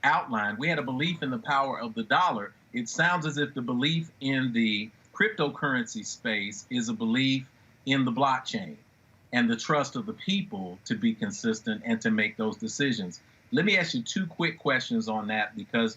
outlined, we had a belief in the power of the dollar. It sounds as if the belief in the cryptocurrency space is a belief in the blockchain and the trust of the people to be consistent and to make those decisions. Let me ask you 2 quick questions on that, because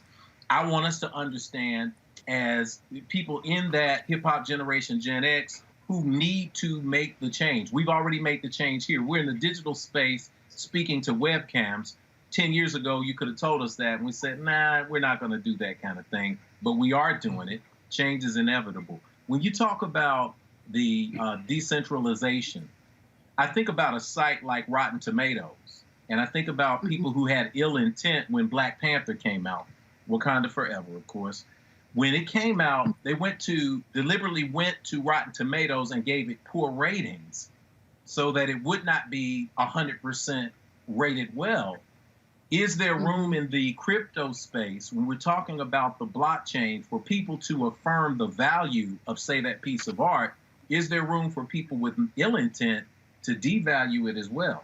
I want us to understand, as people in that hip-hop generation, Gen X, who need to make the change. We've already made the change here. We're in the digital space speaking to webcams. 10 years ago, you could have told us that, and we said, nah, we're not going to do that kind of thing. But we are doing it. Change is inevitable. When you talk about the decentralization, I think about a site like Rotten Tomatoes, and I think about people who had ill intent when Black Panther came out, Wakanda Forever, of course. When it came out, they deliberately went to Rotten Tomatoes and gave it poor ratings so that it would not be 100% rated well. Is there room in the crypto space, when we're talking about the blockchain, for people to affirm the value of, say, that piece of art? Is there room for people with ill intent to devalue it as well?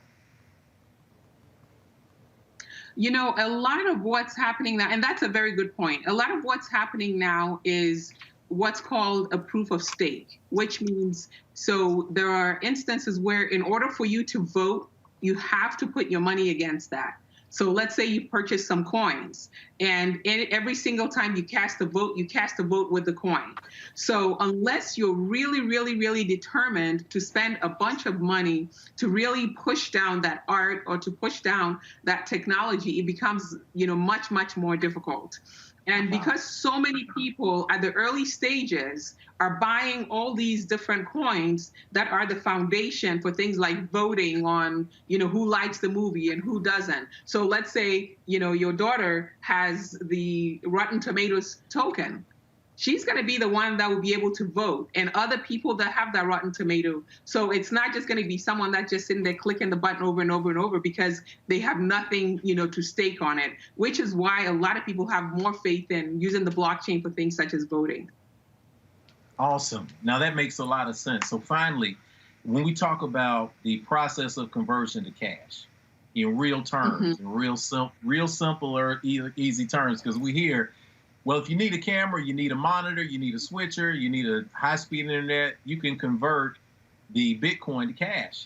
A lot of what's happening now, and that's a very good point, a lot of what's happening now is what's called a proof of stake, which means, so there are instances where in order for you to vote, you have to put your money against that. So let's say you purchase some coins, and every single time you cast a vote with the coin. So unless you're really, really, really determined to spend a bunch of money to really push down that art or to push down that technology, it becomes, much, much more difficult. And because so many people at the early stages are buying all these different coins that are the foundation for things like voting on, who likes the movie and who doesn't. So let's say, your daughter has the Rotten Tomatoes token. She's going to be the one that will be able to vote, and other people that have that Rotten Tomato. So it's not just going to be someone that's just sitting there clicking the button over and over and over because they have nothing, to stake on it, which is why a lot of people have more faith in using the blockchain for things such as voting. Awesome. Now that makes a lot of sense. So finally, when we talk about the process of conversion to cash in real terms, in real simple or easy terms, because we hear, well, if you need a camera, you need a monitor, you need a switcher, you need a high-speed internet, you can convert the Bitcoin to cash.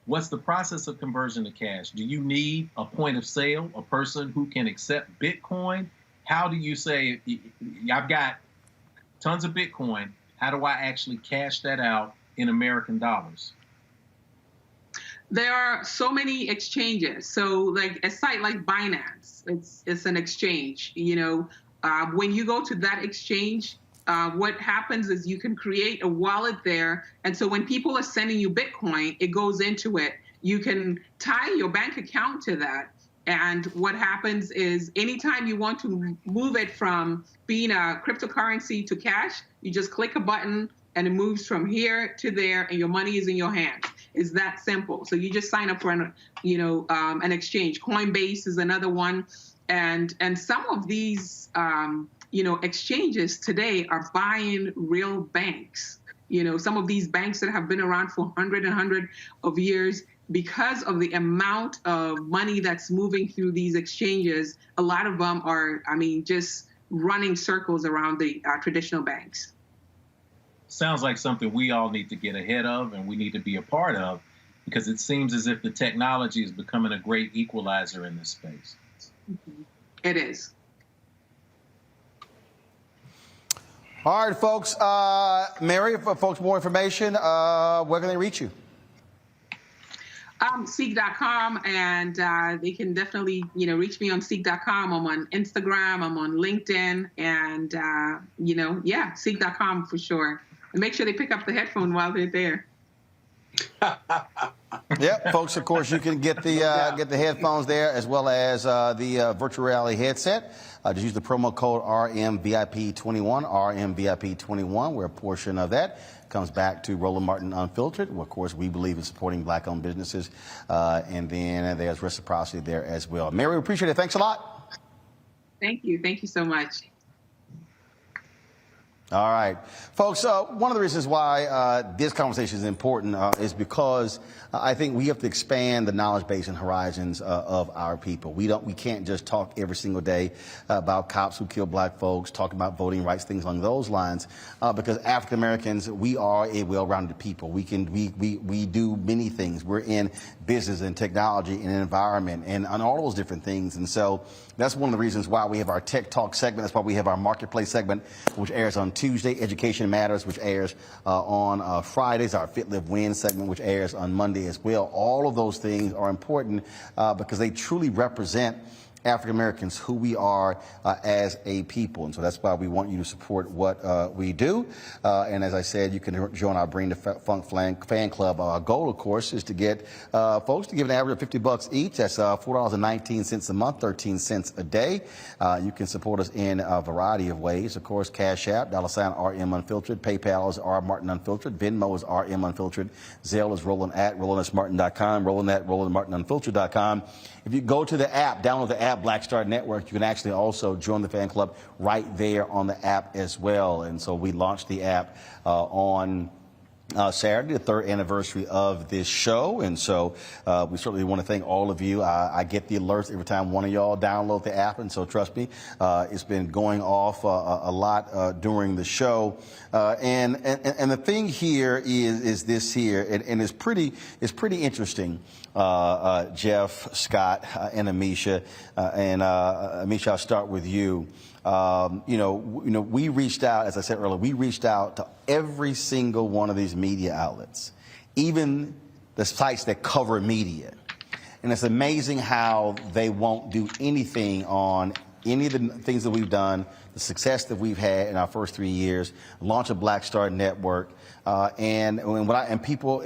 What's the process of conversion to cash? Do you need a point of sale, a person who can accept Bitcoin? How do you say, I've got tons of Bitcoin, how do I actually cash that out in American dollars? There are so many exchanges. So like a site like Binance, it's an exchange, when you go to that exchange, what happens is you can create a wallet there. And so when people are sending you Bitcoin, it goes into it. You can tie your bank account to that. And what happens is anytime you want to move it from being a cryptocurrency to cash, you just click a button and it moves from here to there and your money is in your hands. It's that simple. So you just sign up for an exchange. Coinbase is another one. And some of these, exchanges today are buying real banks. Some of these banks that have been around for hundred of years, because of the amount of money that's moving through these exchanges, a lot of them are, just running circles around the traditional banks. Sounds like something we all need to get ahead of and we need to be a part of, because it seems as if the technology is becoming a great equalizer in this space. It is. All right, folks. Mary, for folks more information, where can they reach you? CEEK.com, and they can definitely, reach me on CEEK.com. I'm on Instagram, I'm on LinkedIn, and, CEEK.com for sure. And make sure they pick up the headphone while they're there. Yep, folks, of course, you can get the headphones there as well as the virtual reality headset. Just use the promo code RMVIP21, RMVIP21, where a portion of that comes back to Roland Martin Unfiltered. Well, of course, we believe in supporting black-owned businesses, and then there's reciprocity there as well. Mary, we appreciate it. Thanks a lot. Thank you. Thank you so much. All right. Folks, one of the reasons why this conversation is important is because I think we have to expand the knowledge base and horizons of our people. We can't just talk every single day about cops who kill black folks, talk about voting rights, things along those lines, because African Americans, we are a well-rounded people. We do many things. We're in business and technology and environment and on all those different things. And so that's one of the reasons why we have our Tech Talk segment. That's why we have our Marketplace segment, which airs on Tuesday, Education Matters, which airs on Fridays, our Fit, Live, Win segment, which airs on Monday as well. All of those things are important because they truly represent African Americans, who we are as a people. And so that's why we want you to support what we do. And as I said, you can join our Bring the Funk fan club. Our goal, of course, is to get folks to give an average of $50 each. That's $4.19 a month, 13 cents a day. You can support us in a variety of ways. Of course, Cash App, $RM Unfiltered. PayPal is R Martin Unfiltered. Venmo is RM Unfiltered. Zelle is Roland at RolandSMartin.com. Roland at RolandMartinUnfiltered.com. If you go to the app, download the app, Black Star Network, you can actually also join the fan club right there on the app as well. And so we launched the app on Saturday, the 3rd anniversary of this show. And so we certainly want to thank all of you. I get the alerts every time one of y'all download the app. And so trust me, it's been going off a lot during the show. And the thing here is this here, and it's pretty interesting. Jeff, Scott, and Amisha, Amisha, I'll start with you. We reached out, as I said earlier, we reached out to every single one of these media outlets, even the sites that cover media. And it's amazing how they won't do anything on any of the things that we've done, the success that we've had in our first 3 years, launch a Black Star Network, and I had people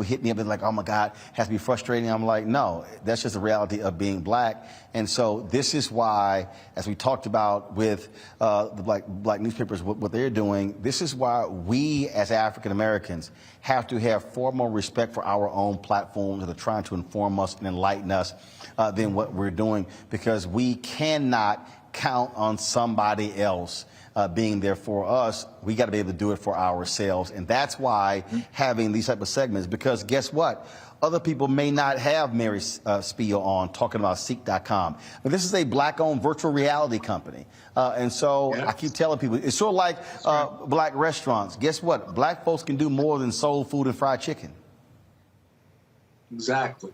hit me up and like, oh my God, it has to be frustrating. I'm like, no, that's just the reality of being black. And so this is why, as we talked about with the black newspapers, what they're doing, this is why we as African Americans have to have far more respect for our own platforms that are trying to inform us and enlighten us than what we're doing, because we cannot count on somebody else being there for us. We got to be able to do it for ourselves. And that's why having these type of segments, because guess what? Other people may not have Mary Spiel on talking about CEEK.com. But this is a black-owned virtual reality company. And so I keep telling people, it's sort of like black restaurants. Guess what? Black folks can do more than soul food and fried chicken. Exactly.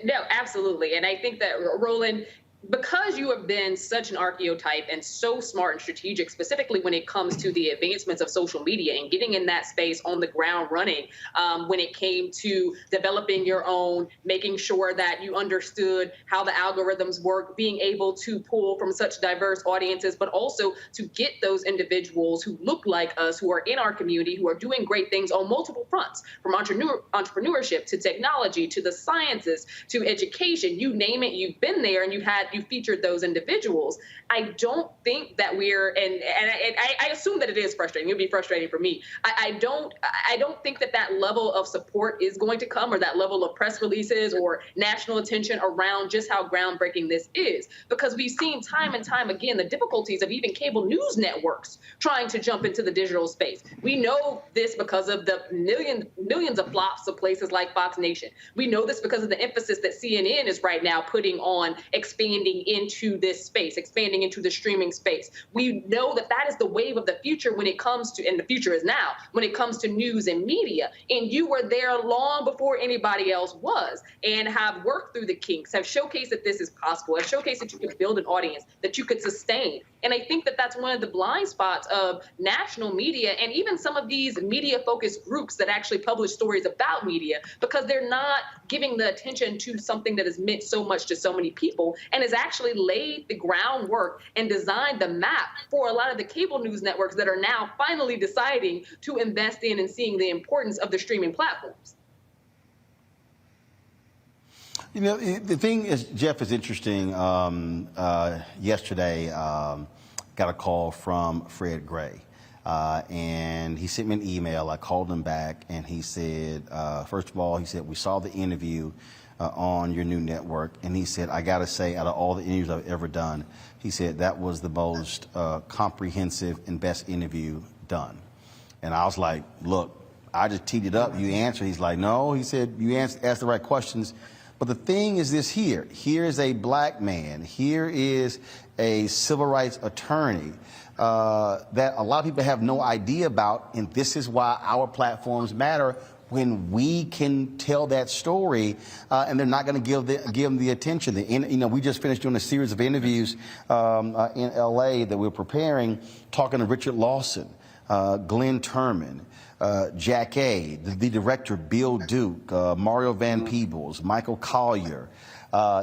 No, absolutely. And I think that, Roland, because you have been such an archetype and so smart and strategic, specifically when it comes to the advancements of social media and getting in that space on the ground running, when it came to developing your own, making sure that you understood how the algorithms work, being able to pull from such diverse audiences, but also to get those individuals who look like us, who are in our community, who are doing great things on multiple fronts, from entrepreneurship to technology to the sciences to education, you name it, you've been there and you featured those individuals. I don't think that I assume that it is frustrating. It'll be frustrating for me. I don't think that level of support is going to come, or that level of press releases or national attention around just how groundbreaking this is, because we've seen time and time again the difficulties of even cable news networks trying to jump into the digital space. We know this because of the millions of flops of places like Fox Nation. We know this because of the emphasis that CNN is right now putting on expanding into this space, expanding into the streaming space. We know that is the wave of the future when it comes to, and the future is now, when it comes to news and media. And you were there long before anybody else was, and have worked through the kinks, have showcased that this is possible, have showcased that you could build an audience, that you could sustain. And I think that that's one of the blind spots of national media and even some of these media-focused groups that actually publish stories about media, because they're not giving the attention to something that has meant so much to so many people and has actually laid the groundwork and designed the map for a lot of the cable news networks that are now finally deciding to invest in and seeing the importance of the streaming platforms. You know, the thing is, Jeff, is interesting. Yesterday, got a call from Fred Gray, and he sent me an email. I called him back, and he said, first of all, he said, we saw the interview on your new network, and he said, I got to say, out of all the interviews I've ever done, he said, that was the most comprehensive and best interview done. And I was like, look, I just teed it up. You answered. He's like, no. He said, you asked the right questions. But the thing is this here. Here is a black man. Here is a civil rights attorney that a lot of people have no idea about. And this is why our platforms matter, when we can tell that story, and they're not going to give them the attention. We just finished doing a series of interviews in L.A. that we're preparing, talking to Richard Lawson, Glenn Turman, Jack A., the director, Bill Duke, Mario Van Peebles, Michael Collier,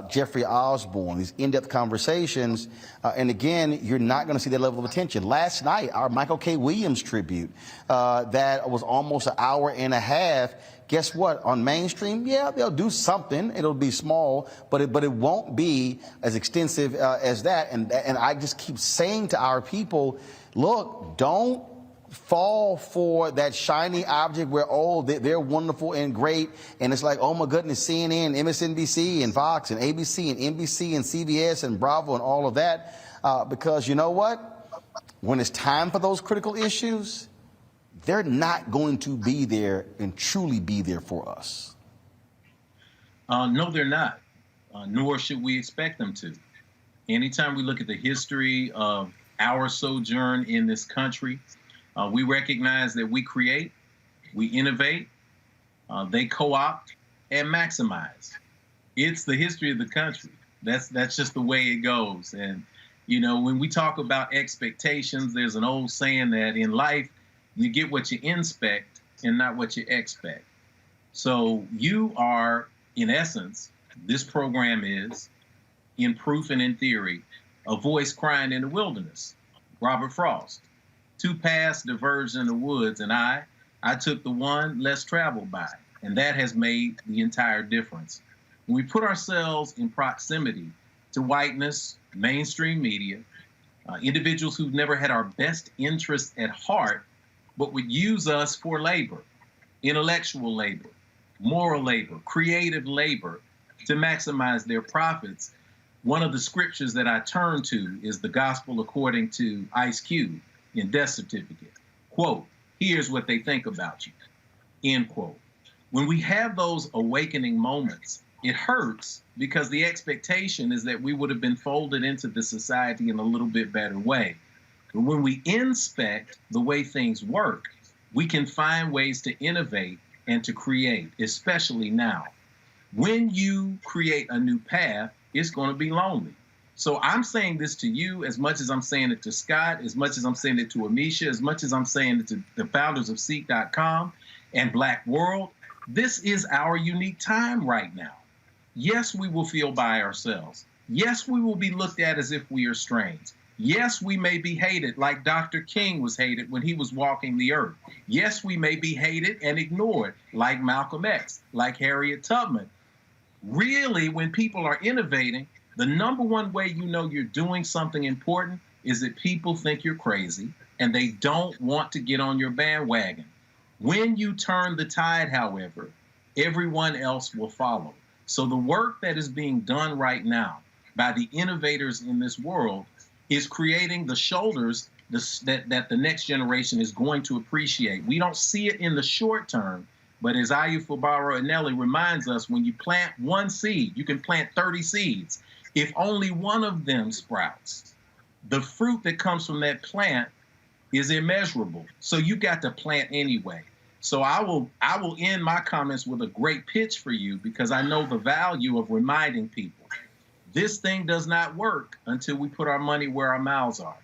Jeffrey Osborne, these in-depth conversations. And again, you're not going to see that level of attention. Last night, our Michael K. Williams tribute, that was almost an hour and a half. Guess what? On mainstream, yeah, they'll do something. It'll be small, but it won't be as extensive as that. And I just keep saying to our people, look, don't fall for that shiny object where, oh, they're wonderful and great, and it's like, oh my goodness, CNN, MSNBC, and Fox, and ABC, and NBC, and CBS, and Bravo, and all of that, because you know what? When it's time for those critical issues, they're not going to be there and truly be there for us. No, they're not, nor should we expect them to. Anytime we look at the history of our sojourn in this country, we recognize that we create, we innovate, they co-opt and maximize. It's the history of the country. That's just the way it goes. And, you know, when we talk about expectations, there's an old saying that in life, you get what you inspect and not what you expect. So you are, in essence, this program is in proof and in theory, a voice crying in the wilderness. Robert Frost. Two paths diverged in the woods, and I took the one less traveled by, and that has made the entire difference. When we put ourselves in proximity to whiteness, mainstream media, individuals who've never had our best interests at heart, but would use us for labor, intellectual labor, moral labor, creative labor, to maximize their profits. One of the scriptures that I turn to is the gospel according to Ice Cube in Death Certificate. Quote, here's what they think about you, end quote. When we have those awakening moments, it hurts because the expectation is that we would have been folded into the society in a little bit better way. But when we inspect the way things work, we can find ways to innovate and to create, especially now. When you create a new path, it's going to be lonely. So I'm saying this to you as much as I'm saying it to Scott, as much as I'm saying it to Amisha, as much as I'm saying it to the founders of CEEK.com and Black World. This is our unique time right now. Yes, we will feel by ourselves. Yes, we will be looked at as if we are strange. Yes, we may be hated like Dr. King was hated when he was walking the earth. Yes, we may be hated and ignored like Malcolm X, like Harriet Tubman. Really, when people are innovating, the number one way you know you're doing something important is that people think you're crazy and they don't want to get on your bandwagon. When you turn the tide, however, everyone else will follow. So the work that is being done right now by the innovators in this world is creating the shoulders that the next generation is going to appreciate. We don't see it in the short term, but as Ayufabaro Anelli reminds us, when you plant one seed, you can plant 30 seeds. If only one of them sprouts, the fruit that comes from that plant is immeasurable. So you got to plant anyway. So I will end my comments with a great pitch for you, because I know the value of reminding people. This thing does not work until we put our money where our mouths are.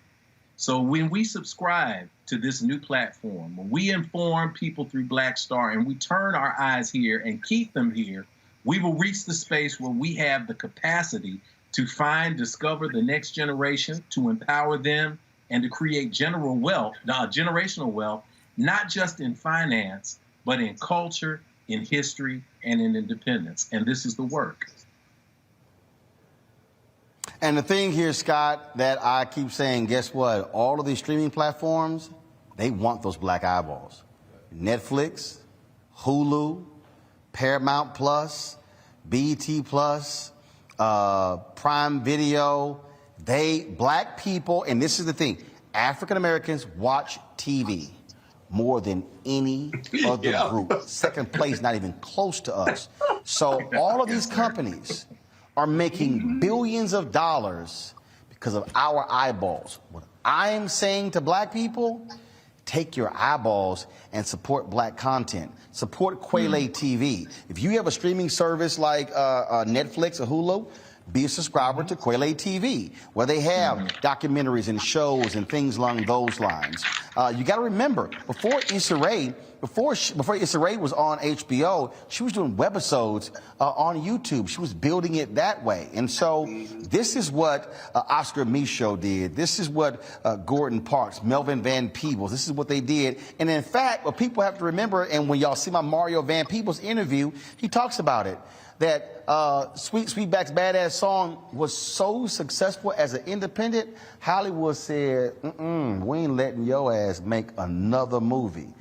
So when we subscribe to this new platform, when we inform people through Black Star and we turn our eyes here and keep them here, we will reach the space where we have the capacity to find, discover the next generation, to empower them, and to create generational wealth, not just in finance, but in culture, in history, and in independence. And this is the work. And the thing here, Scott, that I keep saying, guess what? All of these streaming platforms, they want those black eyeballs. Netflix, Hulu, Paramount Plus, BET Plus, Prime Video, black people, and this is the thing, African Americans watch TV more than any other group. Second place, not even close to us. So all of these companies are making billions of dollars because of our eyeballs. What I'm saying to black people, take your eyeballs and support black content. Support Quayle TV. If you have a streaming service like Netflix or Hulu, be a subscriber to Quayle TV, where they have documentaries and shows and things along those lines. You got to remember, before Issa Rae was on HBO, she was doing webisodes on YouTube. She was building it that way. And so this is what Oscar Micheaux did. This is what Gordon Parks, Melvin Van Peebles, this is what they did. And in fact, what people have to remember, and when y'all see my Mario Van Peebles interview, he talks about it, that Sweetback's Badass song was so successful as an independent, Hollywood said, we ain't letting your ass make another movie.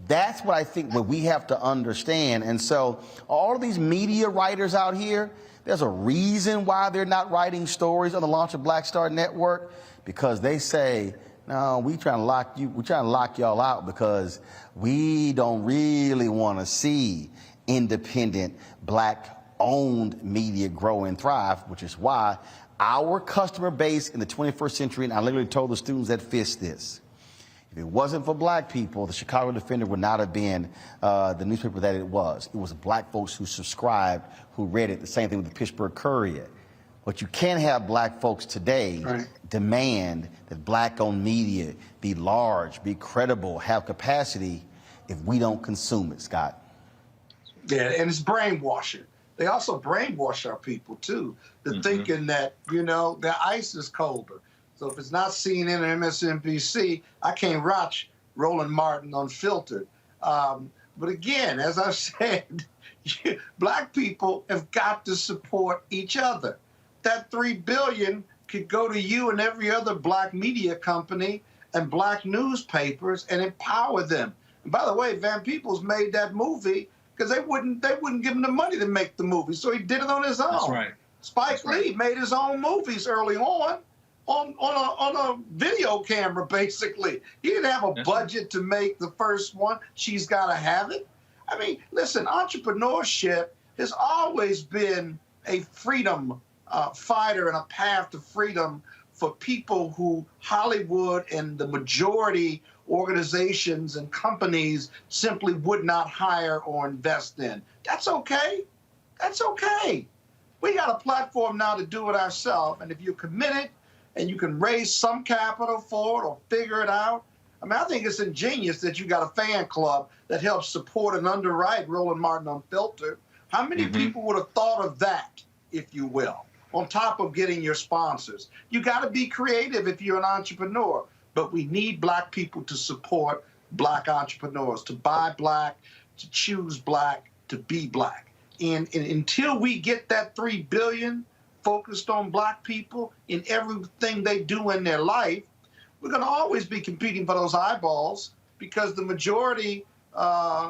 That's what I think what we have to understand. And so all of these media writers out here, there's a reason why they're not writing stories on the launch of Black Star Network, because they say, no, we trying to lock y'all out because we don't really want to see independent black-owned media grow and thrive, which is why our customer base in the 21st century, and I literally told the students at FIST this, if it wasn't for black people, the Chicago Defender would not have been the newspaper that it was. It was black folks who subscribed, who read it. The same thing with the Pittsburgh Courier. But you can't have black folks today demand that black-owned media be large, be credible, have capacity if we don't consume it, Scott. Yeah, and it's brainwashing. They also brainwash our people, too, to thinking that, their ice is colder. So if it's not CNN or MSNBC, I can't watch Roland Martin Unfiltered. But again, as I said, Black people have got to support each other. That $3 billion could go to you and every other Black media company and Black newspapers and empower them. And by the way, Van Peebles made that movie because they wouldn't give him the money to make the movie, so he did it on his own. That's right. Spike Lee made his own movies early on a video camera, basically. He didn't have a budget to make the first one. She's Gotta Have It. I mean, listen, entrepreneurship has always been a freedom fighter and a path to freedom for people who Hollywood and the majority organizations and companies simply would not hire or invest in. That's okay. That's okay. We got a platform now to do it ourselves, and if you're committed and you can raise some capital for it or figure it out, I mean, I think it's ingenious that you got a fan club that helps support and underwrite Roland Martin Unfiltered. How many people would have thought of that, if you will, on top of getting your sponsors? You got to be creative if you're an entrepreneur, but we need Black people to support Black entrepreneurs, to buy Black, to choose Black, to be Black. And until we get that $3 billion focused on Black people in everything they do in their life, we're going to always be competing for those eyeballs because the majority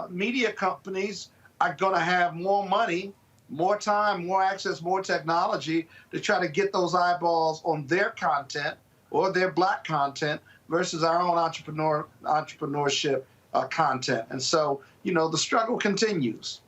media companies are going to have more money, more time, more access, more technology to try to get those eyeballs on their content or their Black content versus our own entrepreneurship content. And so, the struggle continues.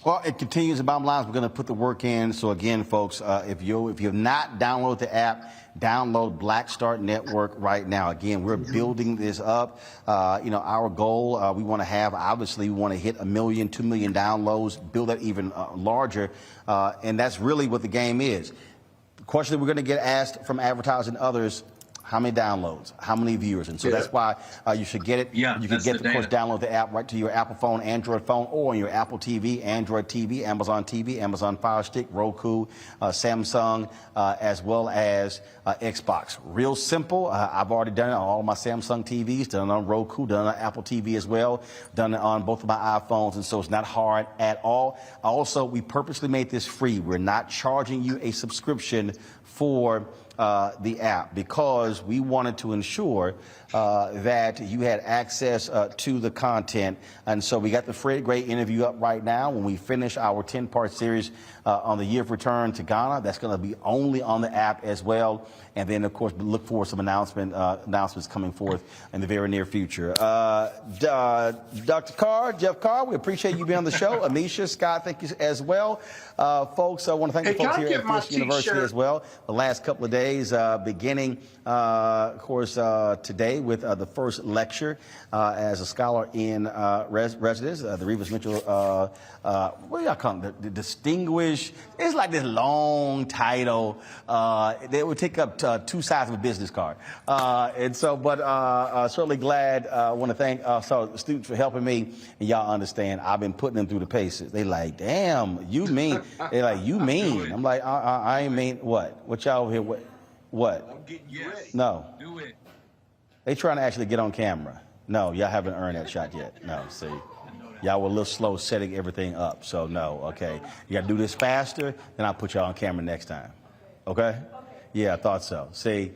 Well, it continues. The bottom line is we're going to put the work in. So again, folks, if you've not downloaded the app, download Black Start Network right now. Again, we're building this up. Our goal, we want to have, obviously, we want to hit 1 million, 2 million downloads, build that even larger. And that's really what the game is. The question that we're going to get asked from advertisers and others, how many downloads, how many viewers? And so that's why you should get it. Yeah, you can get, of course, download the app right to your Apple phone, Android phone, or on your Apple TV, Android TV, Amazon Fire Stick, Roku, Samsung, as well as Xbox. Real simple. I've already done it on all of my Samsung TVs, done it on Roku, done it on Apple TV as well, done it on both of my iPhones, and so it's not hard at all. Also, we purposely made this free. We're not charging you a subscription for the app because we wanted to ensure that you had access to the content. And so we got the Fred Gray interview up right now. When we finish our 10-part series on the year of return to Ghana, that's going to be only on the app as well. And then, of course, look for some announcements coming forth in the very near future. Dr. Carr, Jeff Carr, we appreciate you being on the show. Amisha, Scott, thank you as well. Folks, I want to thank the folks here at Fisk University as well. The last couple of days, beginning, of course, today with the first lecture as a scholar in residence, the Reeves Mitchell, what do y'all call it? The distinguished, it's like this long title. They would take up 2 sides of a business card. And so, but certainly glad, I want to thank the students for helping me. And y'all understand, I've been putting them through the paces. They like, damn, you mean? They like, you mean? I'm like, I ain't mean what? What y'all over here? What? I'm getting you ready. No. Do it. They trying to actually get on camera. No, y'all haven't earned that shot yet. No, see. Y'all were a little slow setting everything up. So, no, okay. You got to do this faster, then I'll put y'all on camera next time. Okay? Yeah, I thought so. See,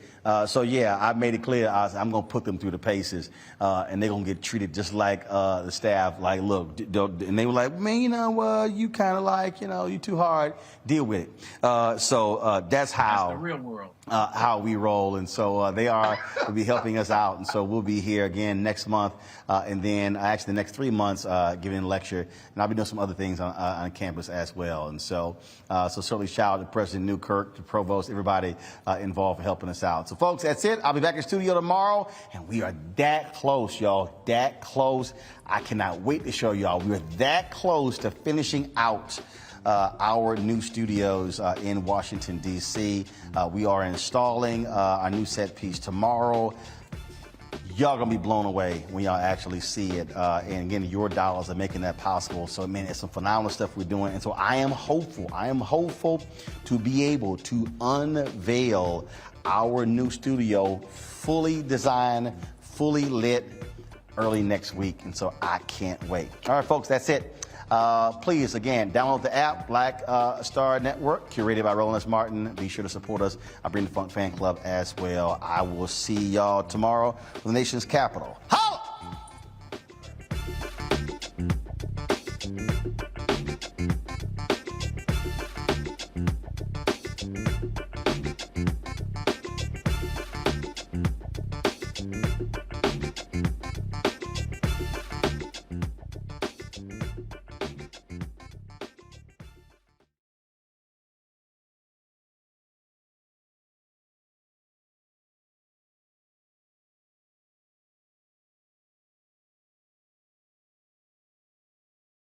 so yeah, I made it clear I'm going to put them through the paces, and they're going to get treated just like the staff. Like, look, and they were like, man, you kind of like, you too hard. Deal with it. So that's how. That's the real world. How we roll, and so they will be helping us out, and so we'll be here again next month, and then actually the next 3 months giving a lecture, and I'll be doing some other things on campus as well, and so certainly shout out to President Newkirk, to Provost, everybody involved for helping us out. So folks, that's it. I'll be back in studio tomorrow, and we are that close, y'all, that close. I cannot wait to show y'all. We're that close to finishing out our new studios in Washington, D.C. We are installing our new set piece tomorrow. y'all gonna be blown away when y'all actually see it. And again, your dollars are making that possible. So, man, it's some phenomenal stuff we're doing. And so I am hopeful to be able to unveil our new studio, fully designed, fully lit, early next week. And so I can't wait. All right, folks, that's it. Please, again, download the app, Black Star Network, curated by Roland S. Martin. Be sure to support us. I bring the Funk Fan Club as well. I will see y'all tomorrow from the nation's capital.